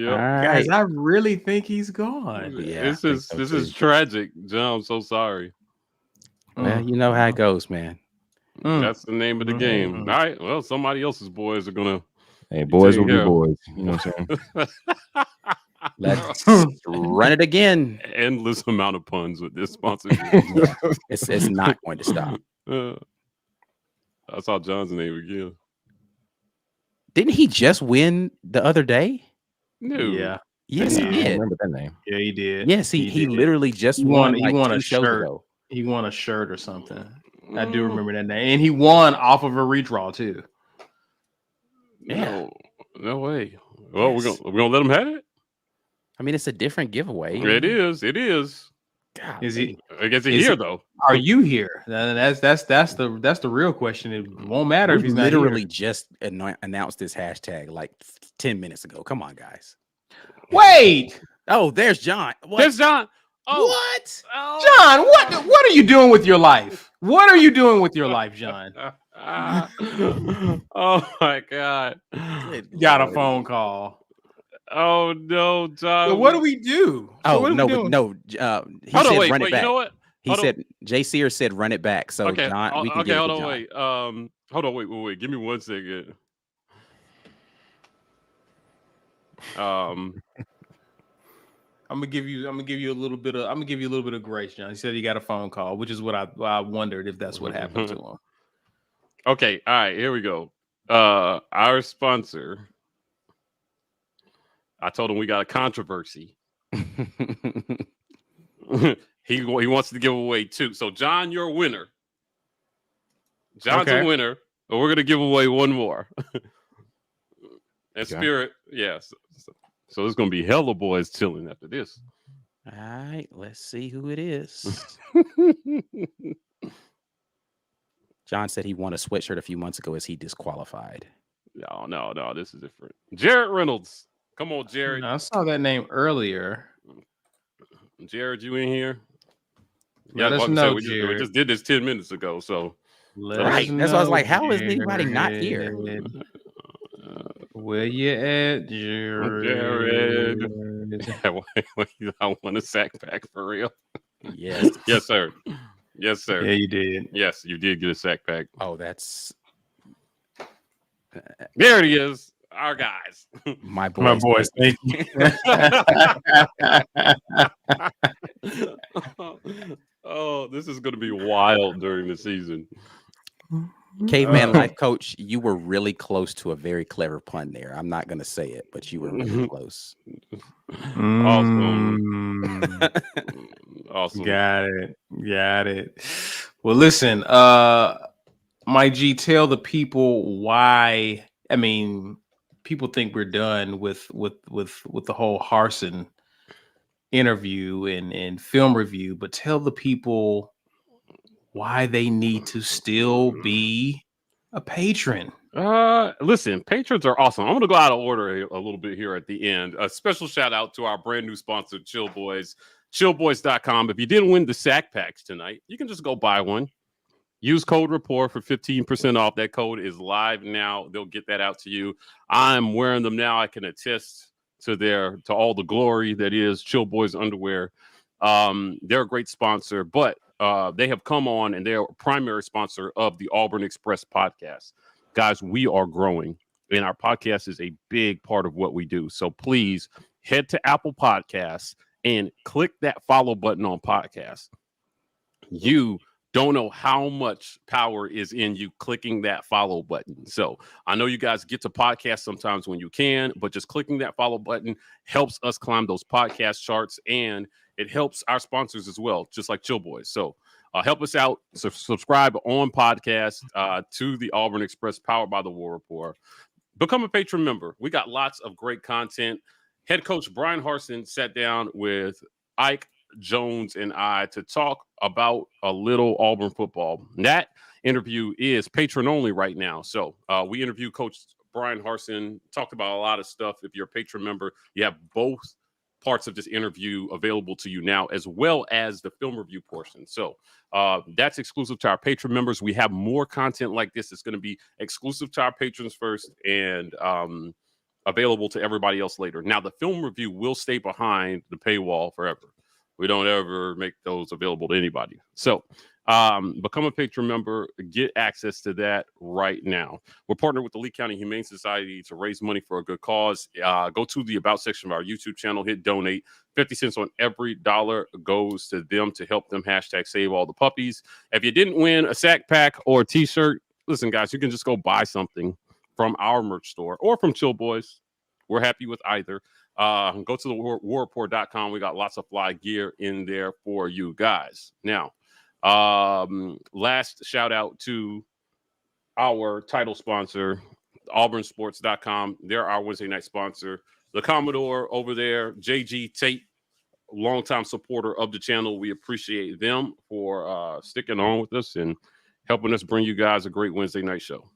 Guys, I really think he's gone. Yeah, this is tragic, John. I'm so sorry. Man, you know how it goes, man. That's the name of the game. All right. Well, somebody else's boys are gonna. Hey, boys will be boys. You know what I'm saying? Let's run it again. Endless amount of puns with this sponsorship. It's not going to stop. I saw John's name again. Didn't he just win the other day? No. Yeah. Yes, he did. I remember that name. Yeah, he did. Yes, he literally just won. He won a shirt. He won a shirt or something. I do remember that name, and he won off of a redraw too. Yeah. No way. Well, we're gonna let him have it. I mean, it's a different giveaway. It is. God, is he? I guess he's here though. Are you here? That's the real question. It won't matter if he's not literally here. Just announced this hashtag like 10 minutes ago. Come on, guys. Wait. Oh, there's John. What? There's John. Oh. What? Oh. John, what are you doing with your life? What are you doing with your life, John? Oh my God. Got a phone call. Oh no, John. So what do we do? Oh, no. He said wait, run it back. You know what? He said Jay Sears said run it back. So okay. John, we can okay, give hold it on, to John. wait. Hold on, wait. Give me 1 second. I'm gonna give you a little bit of grace, John. He said he got a phone call, which is what I wondered if that's what happened to him. Okay, all right, here we go. Our sponsor. I told him we got a controversy. He wants to give away 2. So John, you're a winner. John's a winner, but we're gonna give away 1 more. And Spirit, yes. So there's gonna be hella boys chilling after this. All right, let's see who it is. John said he won a sweatshirt a few months ago. Is he disqualified? No, this is different. Jared Reynolds. Come on, Jared. I saw that name earlier. Jared, you in here? Let us know, we just did this 10 minutes ago, so. Right. That's why I was like, how is anybody not here? Where you at, Jared? I want a sack pack for real. Yes. Yes, sir. Yes, sir. Yeah, you did. Yes, you did get a sack pack. Oh, that's there he is. Our guys. My boys. Thank you. Oh, this is going to be wild during the season. Caveman Life Coach, you were really close to a very clever pun there. I'm not going to say it, but you were really close. Awesome. Awesome. Got it. Well, listen, my G, tell the people why. I mean, people think we're done with the whole Harsin interview and film review, but tell the people why they need to still be a patron. Listen, patrons are awesome. I'm going to go out of order a little bit here at the end. A special shout out to our brand new sponsor, Chill Boys, chillboys.com. If you didn't win the sack packs tonight, you can just go buy one. Use code Rapport for 15% off. That code is live now. They'll get that out to you. I'm wearing them now. I can attest to all the glory that is Chill Boys underwear. They're a great sponsor, but they have come on and they're a primary sponsor of the Auburn Express podcast. Guys, we are growing, and our podcast is a big part of what we do. So please head to Apple Podcasts and click that follow button on podcast. You don't know how much power is in you clicking that follow button. So I know you guys get to podcast sometimes when you can, but just clicking that follow button helps us climb those podcast charts, and it helps our sponsors as well, just like Chill Boys. So help us out. Subscribe on podcast to the Auburn Express, powered by the War Rapport. Become a patron member. We got lots of great content. Head coach Brian Harsin sat down with Ike Jones and I to talk about a little Auburn football. That interview is patron only right now. So we interviewed Coach Brian Harsin, talked about a lot of stuff. If you're a patron member, you have both parts of this interview available to you now, as well as the film review portion. So that's exclusive to our patron members. We have more content like this. It's going to be exclusive to our patrons first and available to everybody else later. Now, the film review will stay behind the paywall forever. We don't ever make those available to anybody. So become a patron member, get access to that right now. We're partnered with the Lee County Humane Society to raise money for a good cause. Go to the About section of our YouTube channel, hit donate. 50 cents on every dollar goes to them to help them #save all the puppies. If you didn't win a sack pack or a t-shirt, listen, guys, you can just go buy something from our merch store or from Chill Boys. We're happy with either. Go to the warreport.com. We got lots of fly gear in there for you guys. Now, last shout out to our title sponsor, auburnsports.com. They're our Wednesday night sponsor. The Commodore over there, JG Tate, longtime supporter of the channel. We appreciate them for sticking on with us and helping us bring you guys a great Wednesday night show.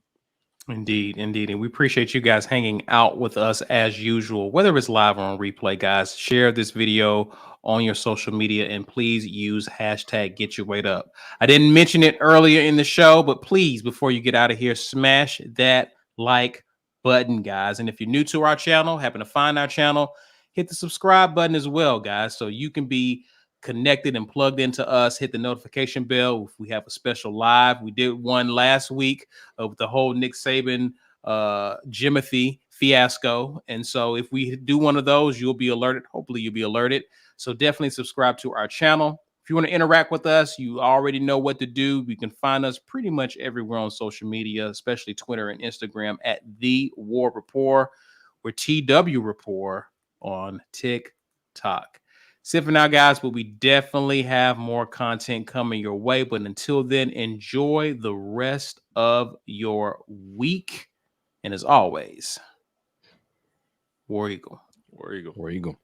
Indeed. And we appreciate you guys hanging out with us as usual, whether it's live or on replay. Guys, share this video on your social media and please use #GetYourWeight I didn't mention it earlier in the show, but please, before you get out of here, smash that like button, guys. And if you're new to our channel, happen to find our channel, hit the subscribe button as well, guys, so you can be connected and plugged into us. Hit the notification bell if we have a special live. We did one last week with the whole Nick Saban Jimothy fiasco, and so if we do one of those, you'll be alerted. Hopefully you'll be alerted. So definitely subscribe to our channel. If you want to interact with us, you already know what to do. You can find us pretty much everywhere on social media, especially Twitter and Instagram at The War Rapport. We're TW Rapport on TikTok. That's it for now, guys, but we definitely have more content coming your way. But until then, enjoy the rest of your week. And as always, War Eagle. War Eagle. War Eagle.